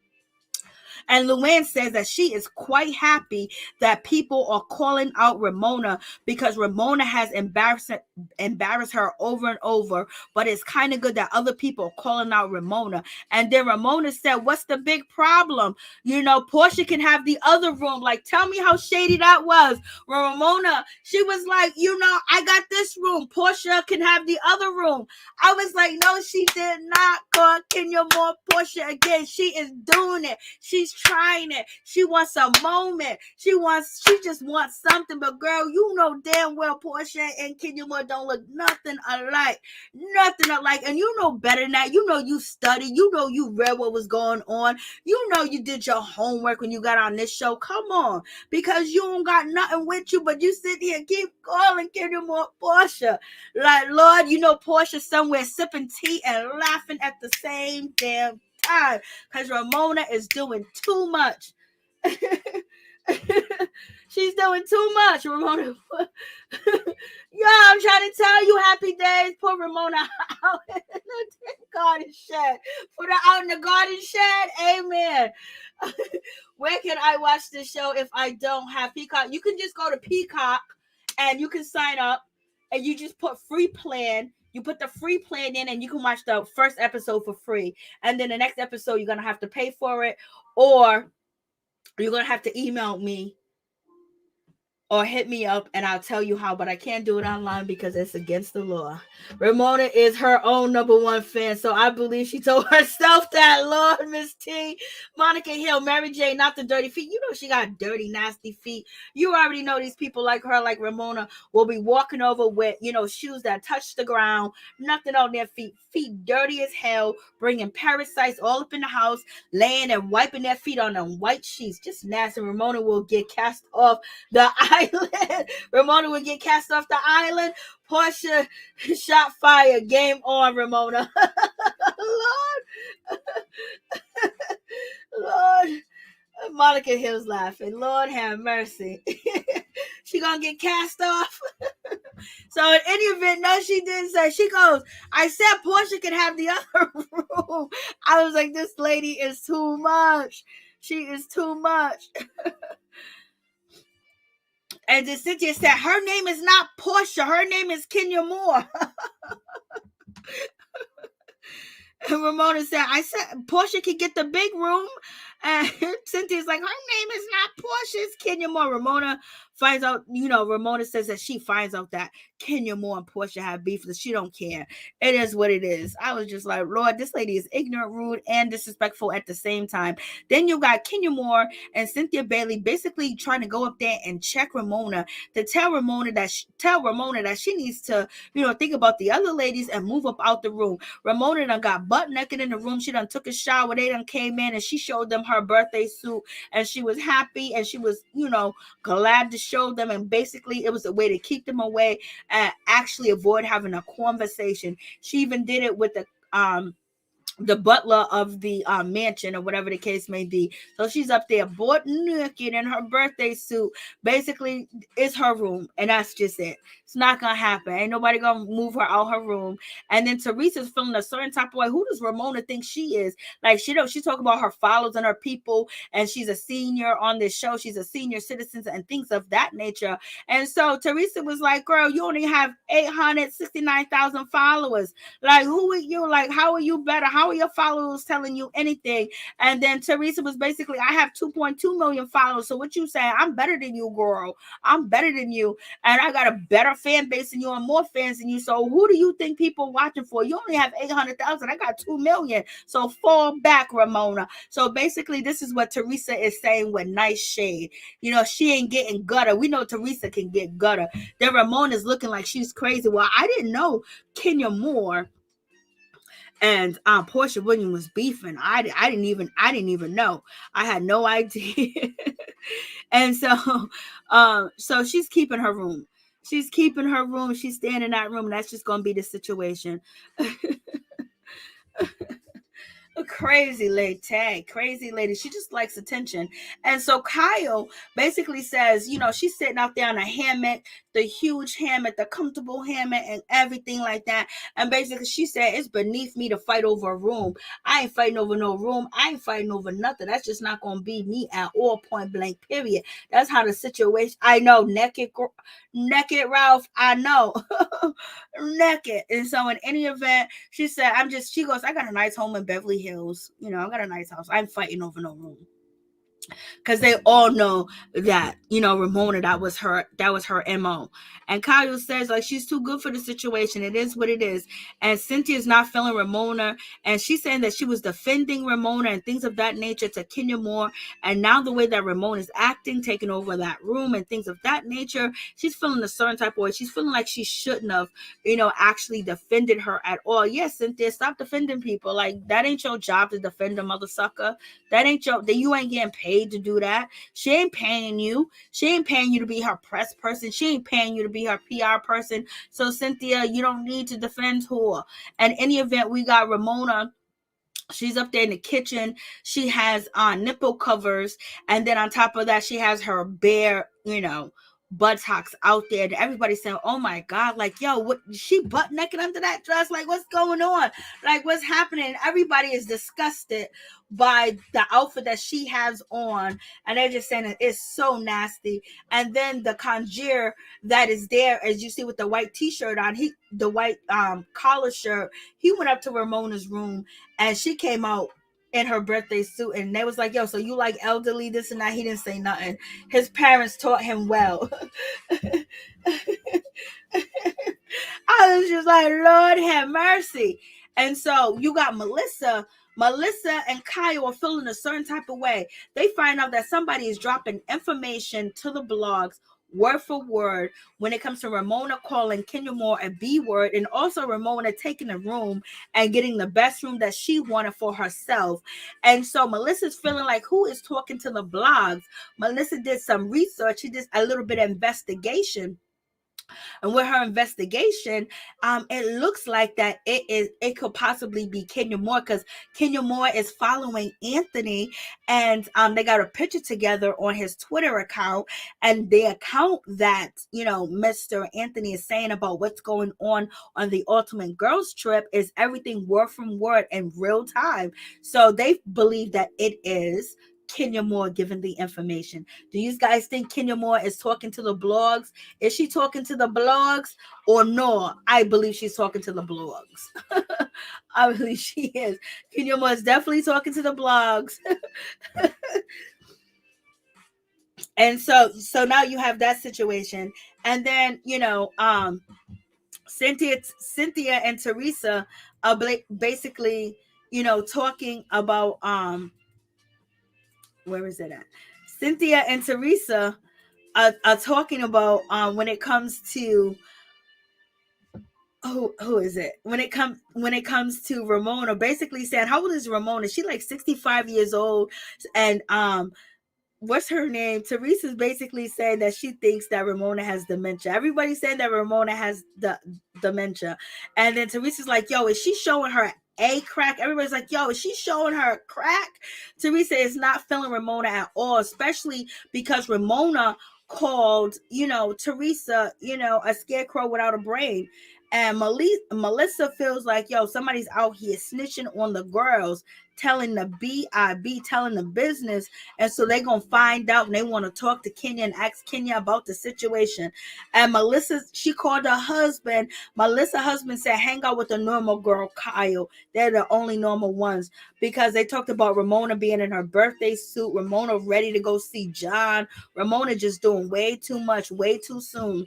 And Luann says that she is quite happy that people are calling out Ramona because Ramona has embarrassed her over and over. But it's kind of good that other people are calling out Ramona. And then Ramona said, what's the big problem? Portia can have the other room. Like, tell me how shady that was. Ramona, she was like, I got this room. Portia can have the other room. I was like, no, she did not call Kenya Moore Portia again. She is doing it. She's trying it. She wants a moment. She just wants something. But girl, you know damn well Portia and Kenya Moore don't look nothing alike. Nothing alike. And you know better than that. You studied. You read what was going on. You did your homework when you got on this show. Come on. Because you don't got nothing with you, but you sit here and keep calling Kenya Moore Portia. Like, Lord, Portia somewhere sipping tea and laughing at the same damn time because Ramona is doing too much. She's doing too much, Ramona. I'm trying to tell you, happy days. Put Ramona out in the garden shed. Put her out in the garden shed. Amen. Where can I watch this show if I don't have Peacock? You can just go to Peacock and you can sign up and you just put free plan. You put the free plan in and you can watch the first episode for free. And then the next episode, you're going to have to pay for it, or you're going to have to email me or hit me up and I'll tell you how, but I can't do it online because it's against the law. Ramona is her own #1 fan, so I believe she told herself that. Lord, Miss T, Monica Hill, Mary J, not the dirty feet. She got dirty, nasty feet. You already know these people like her, like Ramona, will be walking over with, shoes that touch the ground, nothing on their feet dirty as hell, bringing parasites all up in the house, laying and wiping their feet on them white sheets. Just nasty. Ramona will get cast off the island. Ramona will get cast off the island. Portia shot fire. Game on, Ramona. Lord. Monica Hill's laughing. Lord have mercy. She gonna get cast off. So in any event, no, she didn't say. She goes, I said Portia could have the other room. I was like, this lady is too much. She is too much. And then Cynthia said, her name is not Portia. Her name is Kenya Moore. And Ramona said, I said Portia can get the big room. And Cynthia's like, her name is not Portia, it's Kenya Moore. Ramona finds out, Ramona says that she finds out that Kenya Moore and Portia have beef, that she don't care. It is what it is. I was just like, Lord, this lady is ignorant, rude, and disrespectful at the same time. Then you got Kenya Moore and Cynthia Bailey basically trying to go up there and check Ramona to tell Ramona that she needs to, think about the other ladies and move up out the room. Ramona done got butt naked in the room. She done took a shower. They done came in and she showed them her birthday suit and she was happy and she was, glad to show them. And basically it was a way to keep them away and actually avoid having a conversation. She even did it with the butler of the mansion or whatever the case may be. So she's up there butt naked in her birthday suit. Basically, it's her room, and that's just it. It's not gonna happen. Ain't nobody gonna move her out her room. And then Teresa's feeling a certain type of way. Who does Ramona think she is? Like, she talk about her followers and her people, and she's a senior on this show. She's a senior citizen and things of that nature. And so Teresa was like, girl, you only have 869,000 followers. Like, who are you? Like, how are you better? how are your followers telling you anything? And then Teresa was basically, I have 2.2 million followers. So what you saying? I'm better than you, girl. I'm better than you. And I got a better fan base than you and more fans than you. So who do you think people watching for? You only have 800,000. I got 2 million. So fall back, Ramona. So basically, this is what Teresa is saying with nice shade. You know, she ain't getting gutter. We know Teresa can get gutter. Then Ramona is looking like she's crazy. Well, I didn't know Kenya Moore and Portia Williams was beefing. I didn't even know. I had no idea. And so she's keeping her room. She's keeping her room. She's staying in that room. And that's just gonna be the situation. A crazy lady. She just likes attention. And so Kyle basically says, you know, she's sitting out there on a hammock, the huge hammock, the comfortable hammock, and everything like that. And basically she said, it's beneath me to fight over a room. I ain't fighting over no room. I ain't fighting over nothing. That's just not gonna be me at all, point blank, period. That's how the situation. I know, naked Ralph, I know. Naked. And so in any event, she said, she goes, I got a nice home in Beverly Hills. You know, I got a nice house. I'm fighting over no room. Because they all know that, you know, Ramona, that was her MO. And Kyle says, like, she's too good for the situation. It is what it is. And Cynthia's not feeling Ramona. And she's saying that she was defending Ramona and things of that nature to Kenya Moore. And now the way that Ramona's acting, taking over that room and things of that nature, she's feeling a certain type of way. She's feeling like she shouldn't have, you know, actually defended her at all. Yes, Cynthia, stop defending people. Like, that ain't your job to defend a mother sucker. That you ain't getting paid to do that. She ain't paying you. She ain't paying you to be her press person. She ain't paying you to be her PR person. So Cynthia, you don't need to defend her. And in any event, we got Ramona. She's up there in the kitchen. She has nipple covers, and then on top of that, she has her bare, you know, buttocks out there. And everybody's saying, "Oh my God!" Like, yo, what? She butt naked under that dress? Like, what's going on? Like, what's happening? Everybody is disgusted by the outfit that she has on, and they're just saying that it's so nasty. And then the conjure that is there, as you see with the white T-shirt on, the white collar shirt, he went up to Ramona's room, and she came out in her birthday suit, and they was like, yo, so you like elderly, this and that. He didn't say nothing. His parents taught him well. I was just like, Lord have mercy. And so you got Melissa and Kyle are feeling a certain type of way. They find out that somebody is dropping information to the blogs word for word when it comes to Ramona calling Kenya Moore a B word, and also Ramona taking a room and getting the best room that she wanted for herself. And so Melissa's feeling like, who is talking to the blogs? Melissa did some research. She did a little bit of investigation. And with her investigation, it looks like that it could possibly be Kenya Moore, because Kenya Moore is following Anthony, and they got a picture together on his Twitter account, and the account that, you know, Mr. Anthony is saying about what's going on the Ultimate Girls Trip is everything word from word in real time. So they believe that it is Kenya Moore giving the information. Do you guys think Kenya Moore is talking to the blogs? Is she talking to the blogs or no? I believe she's talking to the blogs. I believe she is. Kenya Moore is definitely talking to the blogs. And so now you have that situation. And then, you know, Cynthia and Teresa are basically, you know, talking about where is it at? Cynthia and Teresa are talking about when it comes to who is it? When it comes to Ramona, basically saying, how old is Ramona? She's like 65 years old, and what's her name? Teresa's basically saying that she thinks that Ramona has dementia. Everybody's saying that Ramona has the dementia, and then Teresa's like, yo, is she showing her a crack? Everybody's like, yo, is she showing her a crack? Teresa is not feeling Ramona at all, especially because Ramona called, you know, Teresa, you know, a scarecrow without a brain. And Melissa feels like, yo, somebody's out here snitching on the girls, telling the BIB, telling the business. And so they're going to find out and they want to talk to Kenya and ask Kenya about the situation. And Melissa, she called her husband. Melissa's husband said, hang out with the normal girl, Kyle. They're the only normal ones, because they talked about Ramona being in her birthday suit. Ramona ready to go see John. Ramona just doing way too much, way too soon.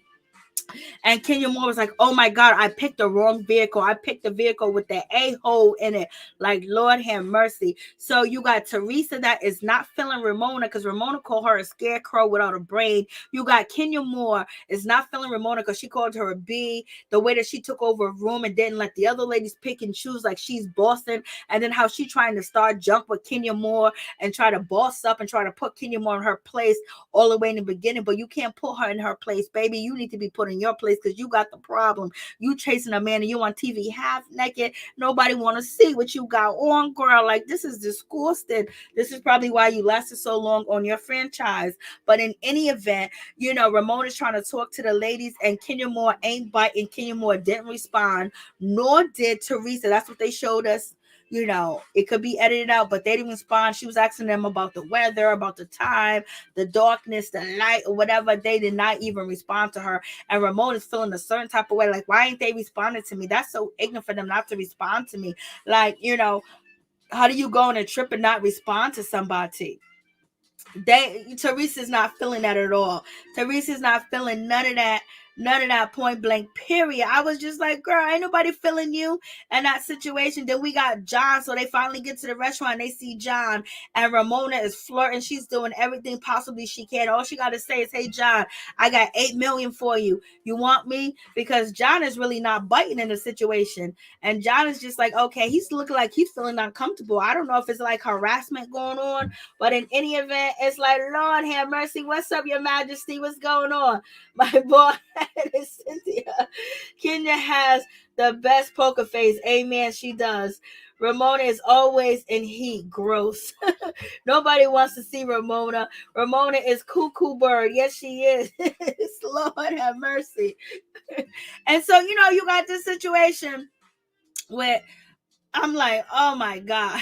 And Kenya Moore was like, oh my God, I picked the wrong vehicle. I picked the vehicle with the A-hole in it. Like, Lord have mercy. So you got Teresa that is not feeling Ramona because Ramona called her a scarecrow without a brain. You got Kenya Moore is not feeling Ramona because she called her a B. The way that she took over a room and didn't let the other ladies pick and choose like she's bossing. And then how she trying to start junk with Kenya Moore and try to boss up and try to put Kenya Moore in her place all the way in the beginning. But you can't put her in her place, baby. You need to be put in your place because you got the problem. You chasing a man and you on TV half naked. Nobody want to see what you got on, girl. Like, this is disgusting. This is probably why you lasted so long on your franchise. But in any event, you know, Ramona's trying to talk to the ladies and Kenya Moore ain't biting. Kenya Moore didn't respond, nor did Teresa. That's what they showed us. You know, it could be edited out, but they didn't respond. She was asking them about the weather, about the time, the darkness, the light, or whatever. They did not even respond to her. And Ramona is feeling a certain type of way. Like, why ain't they responding to me? That's so ignorant for them not to respond to me. Like, you know, how do you go on a trip and not respond to somebody? Teresa's not feeling that at all. Teresa's not feeling none of that point blank period. I was just like, girl, ain't nobody feeling you in that situation. Then we got John, so they finally get to the restaurant and they see John, and Ramona is flirting. She's doing everything possibly she can. All she got to say is, hey John, I got 8 million for you. You want me? Because John is really not biting in the situation, and John is just like, okay, he's looking like he's feeling uncomfortable. I don't know if it's like harassment going on, but in any event, it's like, Lord have mercy. What's up, Your Majesty? What's going on? My boy is Cynthia. Kenya has the best poker face. Amen. She does. Ramona is always in heat. Gross. Nobody wants to see Ramona. Ramona is cuckoo bird. Yes, she is. Lord have mercy. And so, you know, you got this situation where I'm like, oh my God.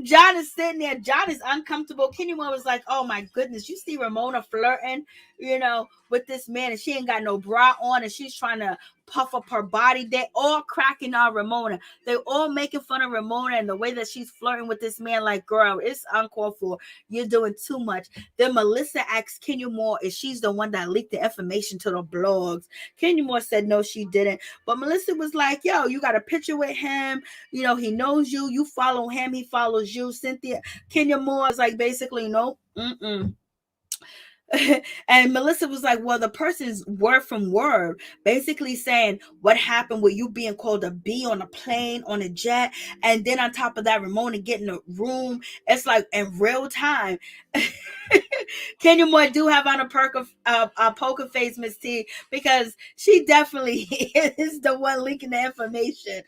John is sitting there. John is uncomfortable. Kenya was like, oh my goodness, you see Ramona flirting, you know, with this man, and she ain't got no bra on, and she's trying to puff up her body. They all cracking on Ramona. They all making fun of Ramona and the way that she's flirting with this man. Like, girl, it's uncalled for. You're doing too much. Then Melissa asked Kenya Moore if she's the one that leaked the information to the blogs. Kenya Moore said no, she didn't. But Melissa was like, yo, you got a picture with him. You know, he knows you. You follow him. He follows you. Cynthia. Kenya Moore is like, basically, nope. And Melissa was like, well, the person's word from word, basically saying what happened with you being called a B on a plane, on a jet. And then on top of that, Ramona getting a room. It's like in real time. Kenya Moore do have on a poker face, Miss T, because she definitely is the one leaking the information.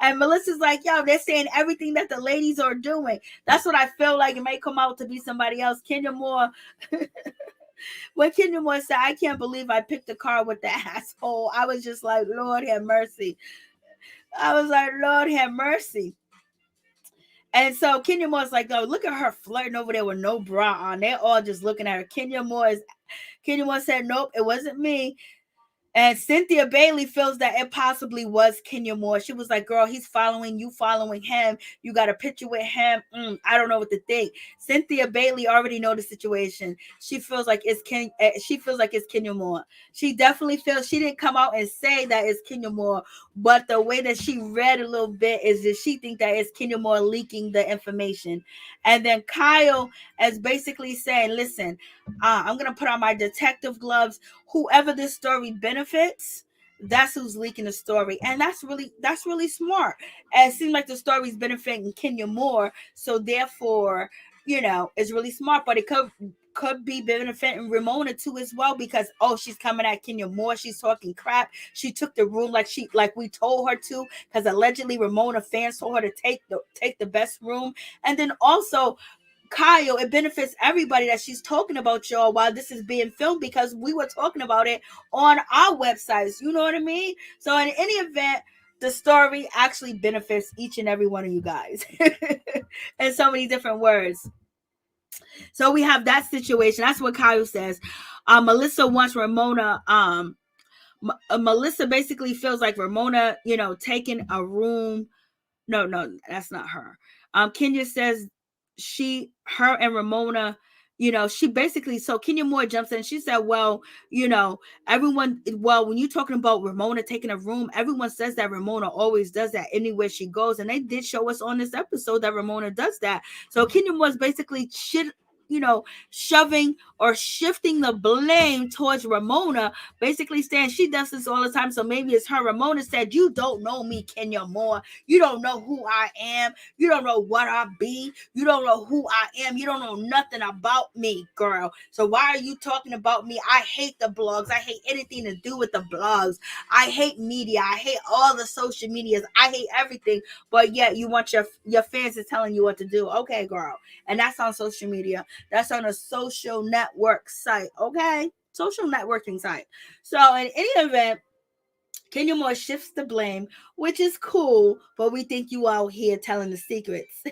And Melissa's like, yo, they're saying everything that the ladies are doing. That's what I feel like. It may come out to be somebody else. Kenya Moore. When Kenya Moore said, I can't believe I picked a car with the asshole, I was just like, Lord have mercy. I was like, Lord have mercy. And so Kenya Moore's like, oh, look at her flirting over there with no bra on. They're all just looking at her. Kenya Moore said, nope, it wasn't me. And Cynthia Bailey feels that it possibly was Kenya Moore. She was like, girl, he's following you, following him. You got a picture with him. I don't know what to think. Cynthia Bailey already know the situation. She feels like it's Kenya Moore. She definitely feels, she didn't come out and say that it's Kenya Moore, but the way that she read a little bit is that she think that it's Kenya Moore leaking the information. And then Kyle is basically saying, listen, I'm going to put on my detective gloves. Whoever this story benefits, that's who's leaking the story. And that's really smart. And it seems like the story's benefiting Kenya Moore. So therefore, you know, it's really smart, but it could be benefiting Ramona too as well, because she's coming at Kenya Moore, she's talking crap, she took the room like we told her to, because allegedly Ramona fans told her to take the best room. And then also Kyle, it benefits everybody that she's talking about y'all while this is being filmed, because we were talking about it on our websites. You know what I mean? So in any event, the story actually benefits each and every one of you guys in so many different words. So we have that situation. That's what Kyle says. Melissa wants Ramona. Melissa basically feels like Ramona, taking a room. No, that's not her. Kenya says her and Ramona, she basically, so Kenya Moore jumps in. She said, well, when you're talking about Ramona taking a room, everyone says that Ramona always does that anywhere she goes. And they did show us on this episode that Ramona does that. So Kenya Moore's basically shoving or shifting the blame towards Ramona, basically saying she does this all the time, so maybe it's her. Ramona said, you don't know me, Kenya Moore. You don't know who I am. You don't know what I be. You don't know who I am. You don't know nothing about me, girl. So why are you talking about me? I hate the blogs. I hate anything to do with the blogs. I hate media. I hate all the social medias. I hate everything. But yet you want your fans is telling you what to do. Okay, girl. And that's on social media. That's on a social network site, okay? Social networking site. So in any event, Kenya Moore shifts the blame, which is cool, but we think you out here telling the secrets.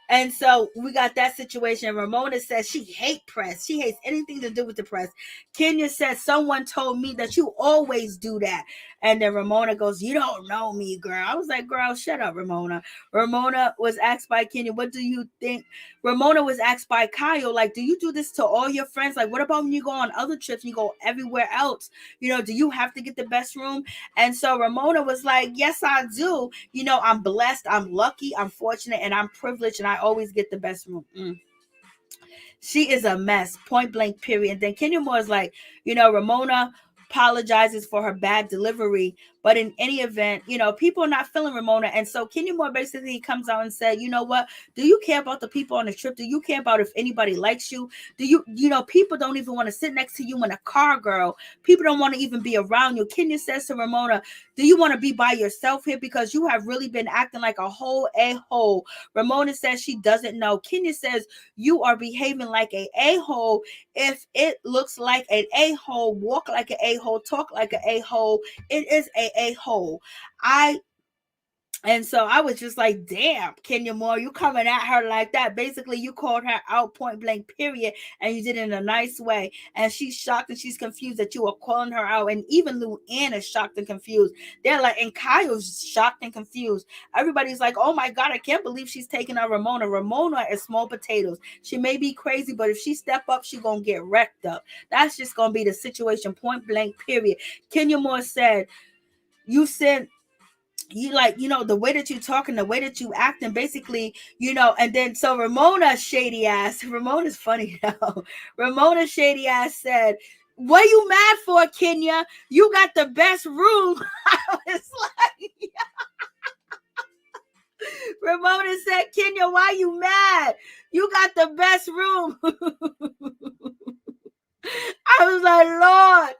And so we got that situation. Ramona says she hates press. She hates anything to do with the press. Kenya says, someone told me that you always do that. And then Ramona goes, you don't know me, girl. I was like, girl, shut up, Ramona. Ramona was asked by Kenya, what do you think? Ramona was asked by Kyle, like, do you do this to all your friends? Like, what about when you go on other trips and you go everywhere else? Do you have to get the best room? And so Ramona was like, yes, I do. I'm blessed, I'm lucky, I'm fortunate, and I'm privileged, and I always get the best room. She is a mess, point blank, period. And then Kenya Moore is like, Ramona apologizes for her bad delivery, but in any event, people are not feeling Ramona. And so Kenya Moore basically comes out and said, you know what, do you care about the people on the trip? Do you care about if anybody likes you? Do you people don't even want to sit next to you in a car, girl. People don't want to even be around you. Kenya says to Ramona, do you want to be by yourself here? Because you have really been acting like a whole a-hole. Ramona says she doesn't know. Kenya says you are behaving like a a-hole. If it looks like an a-hole, walk like an a-hole, talk like an a-hole, it is a-hole. And so I was just like, damn, Kenya Moore, you coming at her like that. Basically, you called her out point blank, period, and you did it in a nice way. And she's shocked and she's confused that you are calling her out. And even Luann is shocked and confused. They're like, and Kyle's shocked and confused. Everybody's like, oh my God, I can't believe she's taking out Ramona. Ramona is small potatoes. She may be crazy, but if she step up, she's going to get wrecked up. That's just going to be the situation, point blank, period. Kenya Moore said, you said, the way that you talking, the way that you acting, basically, and then so Ramona shady ass, Ramona's funny though. Ramona shady ass said, what you mad for, Kenya? You got the best room. I was like, Ramona said, Kenya, why you mad? You got the best room. I was like, Lord.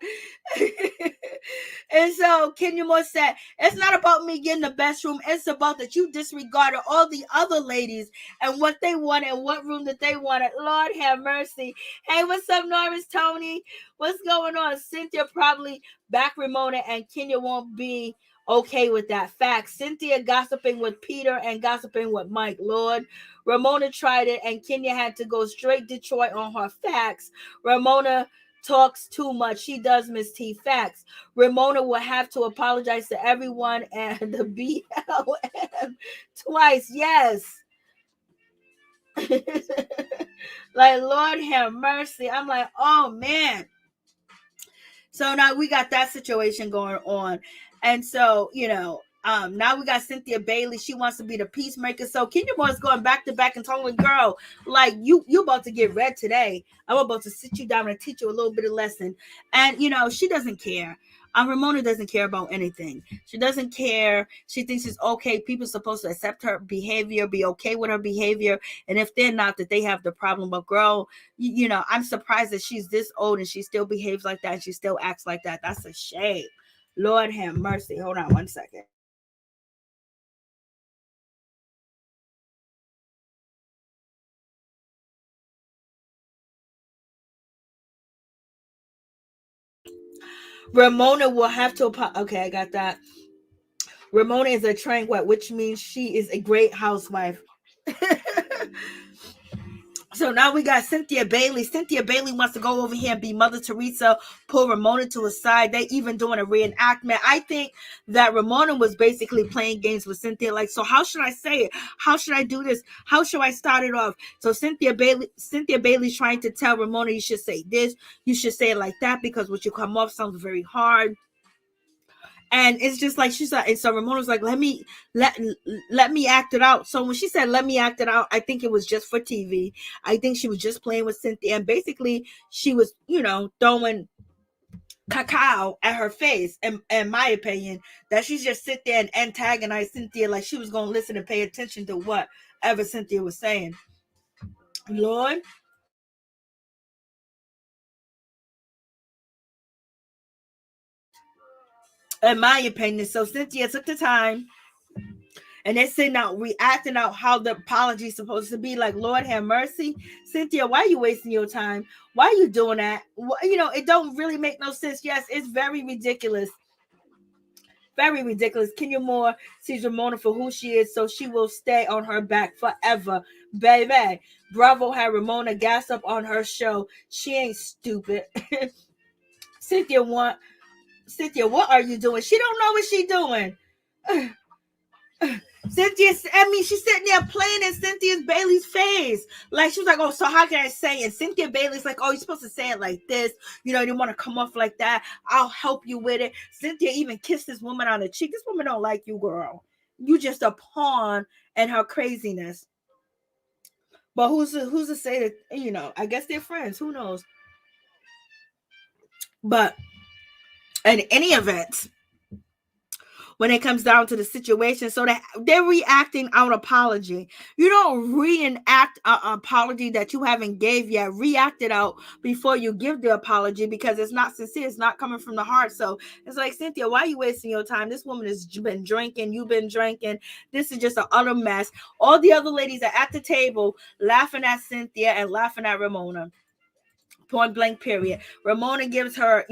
And so Kenya Moore said, it's not about me getting the best room. It's about that you disregarded all the other ladies and what they wanted and what room that they wanted. Lord have mercy. Hey, what's up, Norris, Tony? What's going on? Cynthia probably back Ramona, and Kenya won't be okay with that. Fact. Cynthia gossiping with Peter and gossiping with Mike. Lord. Ramona tried it, and Kenya had to go straight Detroit on her. Facts. Ramona talks too much. She does, Miss T. Facts. Ramona will have to apologize to everyone and the BLM twice. Yes. Like, Lord have mercy. I'm like, oh man. So now we got that situation going on. And so, now we got Cynthia Bailey. She wants to be the peacemaker. So Kenya Moore's going back to back and telling, girl, like, you about to get read today. I'm about to sit you down and teach you a little bit of lesson. And, she doesn't care. Ramona doesn't care about anything. She doesn't care. She thinks it's okay. People are supposed to accept her behavior, be okay with her behavior. And if they're not, that they have the problem. But girl, I'm surprised that she's this old and she still behaves like that and she still acts like that. That's a shame. Lord have mercy. Hold on one second. Ramona will have to okay, I got that. Ramona is a trained what, which means she is a great housewife. So now we got Cynthia Bailey. Cynthia Bailey wants to go over here and be Mother Teresa, pull Ramona to a side. They even doing a reenactment. I think that Ramona was basically playing games with Cynthia. Like, so how should I say it? How should I do this? How should I start it off? So Cynthia Bailey's trying to tell Ramona, you should say this, you should say it like that, because what you come off sounds very hard. And it's just like she's like, and so Ramona's like, let me act it out. So when she said let me act it out, I think it was just for TV. I think she was just playing with Cynthia, and basically she was, throwing cacao at her face. In my opinion, that she's just sit there and antagonize Cynthia like she was gonna listen and pay attention to whatever Cynthia was saying. Lord. In my opinion, so Cynthia took the time and they're sitting out reacting out how the apology is supposed to be. Like, Lord have mercy, Cynthia, why are you wasting your time? Why are you doing that? It don't really make no sense. Yes, it's very ridiculous. Very ridiculous. Kenya Moore sees Ramona for who she is, so she will stay on her back forever, baby. Bravo had Ramona gas up on her show. She ain't stupid. Cynthia, what are you doing? She don't know what she doing. Cynthia, she's sitting there playing in Cynthia Bailey's face. Like, she was like, oh, so how can I say it? Cynthia Bailey's like, oh, you're supposed to say it like this. You didn't want to come off like that. I'll help you with it. Cynthia even kissed this woman on the cheek. This woman don't like you, girl. You just a pawn in her craziness. But who's to say that, I guess they're friends. Who knows? But in any event, when it comes down to the situation, so that they're reacting out apology. You don't reenact an apology that you haven't gave yet. React it out before you give the apology, because it's not sincere. It's not coming from the heart. So it's like, Cynthia, why are you wasting your time? This woman has been drinking. You've been drinking. This is just an utter mess. All the other ladies are at the table laughing at Cynthia and laughing at Ramona. Point blank, period. Ramona gives her,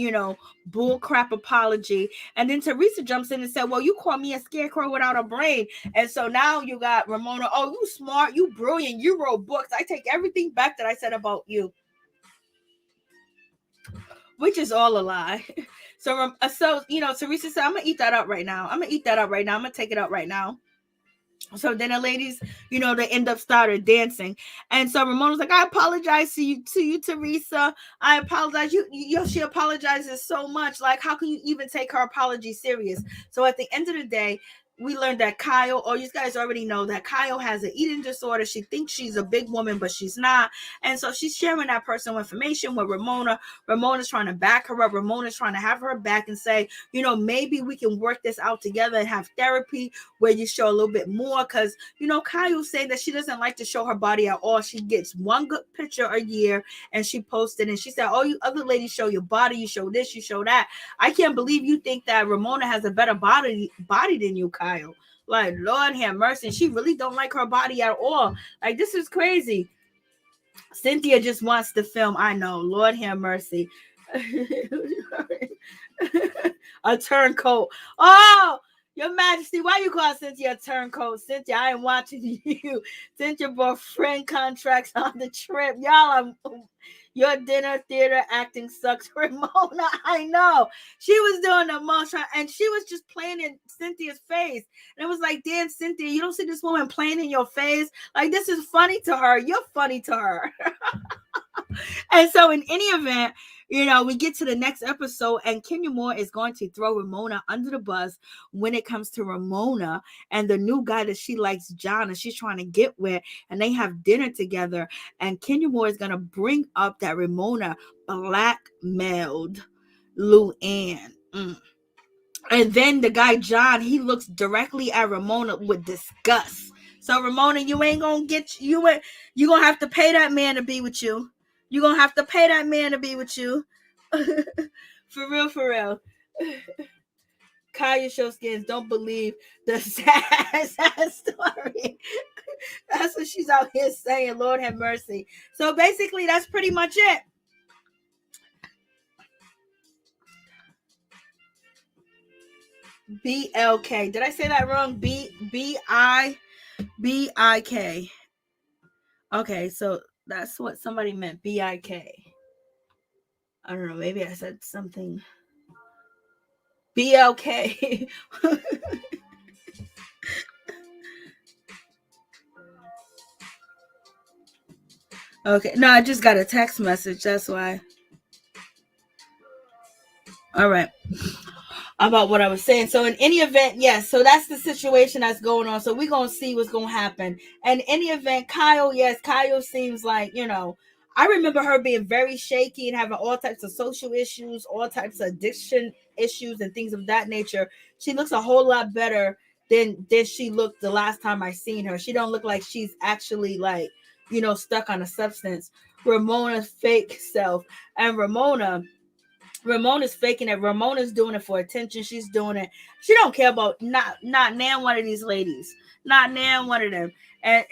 bull crap apology. And then Teresa jumps in and said, well, you call me a scarecrow without a brain. And so now you got Ramona, oh, you smart, you brilliant, you wrote books. I take everything back that I said about you. Which is all a lie. So Teresa said, I'm going to eat that up right now. I'm going to take it out right now. So then the ladies, they end up started dancing. And so Ramona's like, I apologize to you, Teresa. I apologize. She apologizes so much. Like, how can you even take her apology serious? So at the end of the day, we learned that Kyle, or you guys already know that Kyle has an eating disorder. She thinks she's a big woman, but she's not. And so she's sharing that personal information with Ramona. Ramona's trying to back her up. Ramona's trying to have her back and say, maybe we can work this out together and have therapy where you show a little bit more. Because, Kyle's saying that she doesn't like to show her body at all. She gets one good picture a year and she posted, and she said, oh, you other ladies show your body. You show this, you show that. I can't believe you think that Ramona has a better body than you, Kyle. Like, Lord have mercy. She really don't like her body at all. Like, this is crazy. Cynthia just wants to film. I know. Lord have mercy. A turncoat. Oh, Your Majesty, why you call Cynthia a turncoat? Cynthia, I am watching you. Cynthia bought friend contracts on the trip. Y'all are... Your dinner theater acting sucks, Ramona. I know. She was doing the most, and she was just playing in Cynthia's face. And it was like, damn, Cynthia, you don't see this woman playing in your face? Like, this is funny to her. You're funny to her. And so in any event, we get to the next episode, and Kenya Moore is going to throw Ramona under the bus when it comes to Ramona and the new guy that she likes, John, and she's trying to get with, and they have dinner together. And Kenya Moore is going to bring up that Ramona blackmailed Luann. And then the guy, John, he looks directly at Ramona with disgust. So, Ramona, you ain't going to get, you're going to have to pay that man to be with you. You're going to have to pay that man to be with you. For real. Kaya Showskins don't believe the sad story. That's what she's out here saying. Lord have mercy. So basically, that's pretty much it. B-L-K. Did I say that wrong? B-I-B-I-K. Okay, so that's what somebody meant. B-I-K. I don't know. Maybe I said something. B-L-K. Okay. No, I just got a text message. That's why. All right. About what I was saying. So in any event, yes, so that's the situation that's going on. So we're going to see what's going to happen. And in any event, Kyle, yes, Kyle seems like, I remember her being very shaky and having all types of social issues, all types of addiction issues and things of that nature. She looks a whole lot better than she looked the last time I seen her. She don't look like she's actually like, stuck on a substance. Ramona's fake self. And Ramona's faking it. Ramona's doing it for attention. She's doing it. She don't care about not nan one of these ladies. Not nan one of them. And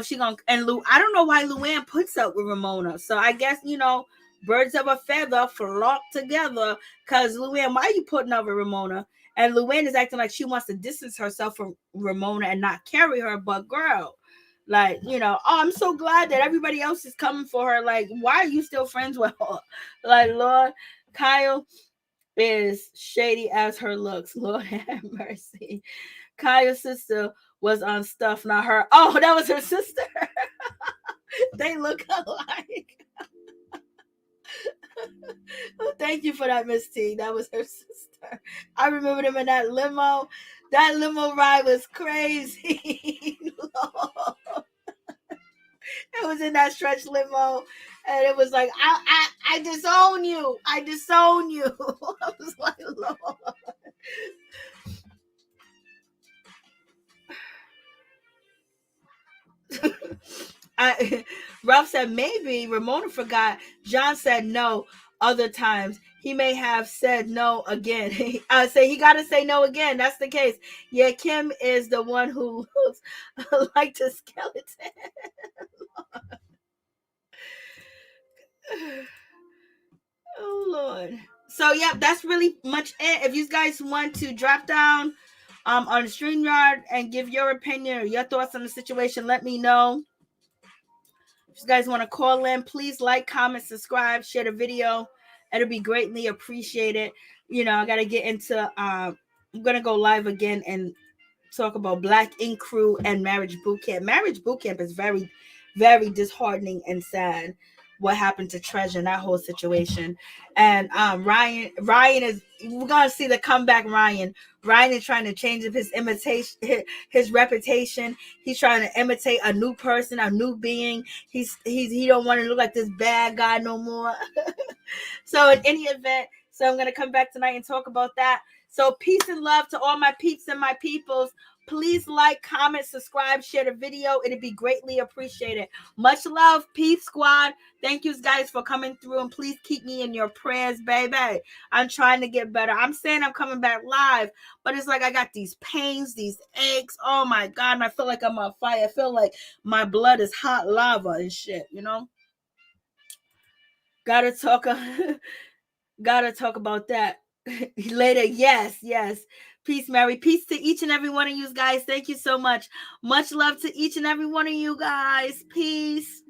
she gonna I don't know why Luann puts up with Ramona. So I guess birds of a feather flock together. Cause Luann, why are you putting up with Ramona? And Luann is acting like she wants to distance herself from Ramona and not carry her. But girl, like, I'm so glad that everybody else is coming for her. Like, why are you still friends with her? Like, Lord. Kyle is shady as her looks. Lord have mercy. Kyle's sister was on stuff, not her. Oh, that was her sister. They look alike. Well, thank you for that, Miss T. That was her sister. I remember them in that limo. That limo ride was crazy. It was in that stretch limo, and it was like, I disown you. I disown you. I was like, Lord. Ralph said maybe Ramona forgot. John said no other times. He may have said no again. I say he got to say no again. That's the case. Yeah, Kim is the one who looks like the skeleton. Oh Lord. So yeah, that's really much it. If you guys want to drop down on the StreamYard and give your opinion or your thoughts on the situation, let me know. If you guys want to call in, please like, comment, subscribe, share the video. It'll be greatly appreciated. I gotta get into I'm gonna go live again and talk about Black Ink Crew and Marriage Boot Camp. Marriage Boot Camp is very, very disheartening and sad. What happened to Treasure, that whole situation. And Ryan is, we're gonna see the comeback. Ryan is trying to change up his his reputation. He's trying to imitate a new person, a new being. He don't want to look like this bad guy no more. So in any event, so I'm gonna come back tonight and talk about that. So peace and love to all my peeps and my peoples. Please like, comment, subscribe, share the video. It'd be greatly appreciated. Much love, Peace Squad. Thank you guys for coming through, and please keep me in your prayers, baby. I'm trying to get better. I'm saying I'm coming back live, but it's like I got these pains, these aches. Oh my God, and I feel like I'm on fire. I feel like my blood is hot lava and shit, Gotta talk about that later. Yes. Peace, Mary. Peace to each and every one of you guys. Thank you so much. Much love to each and every one of you guys. Peace.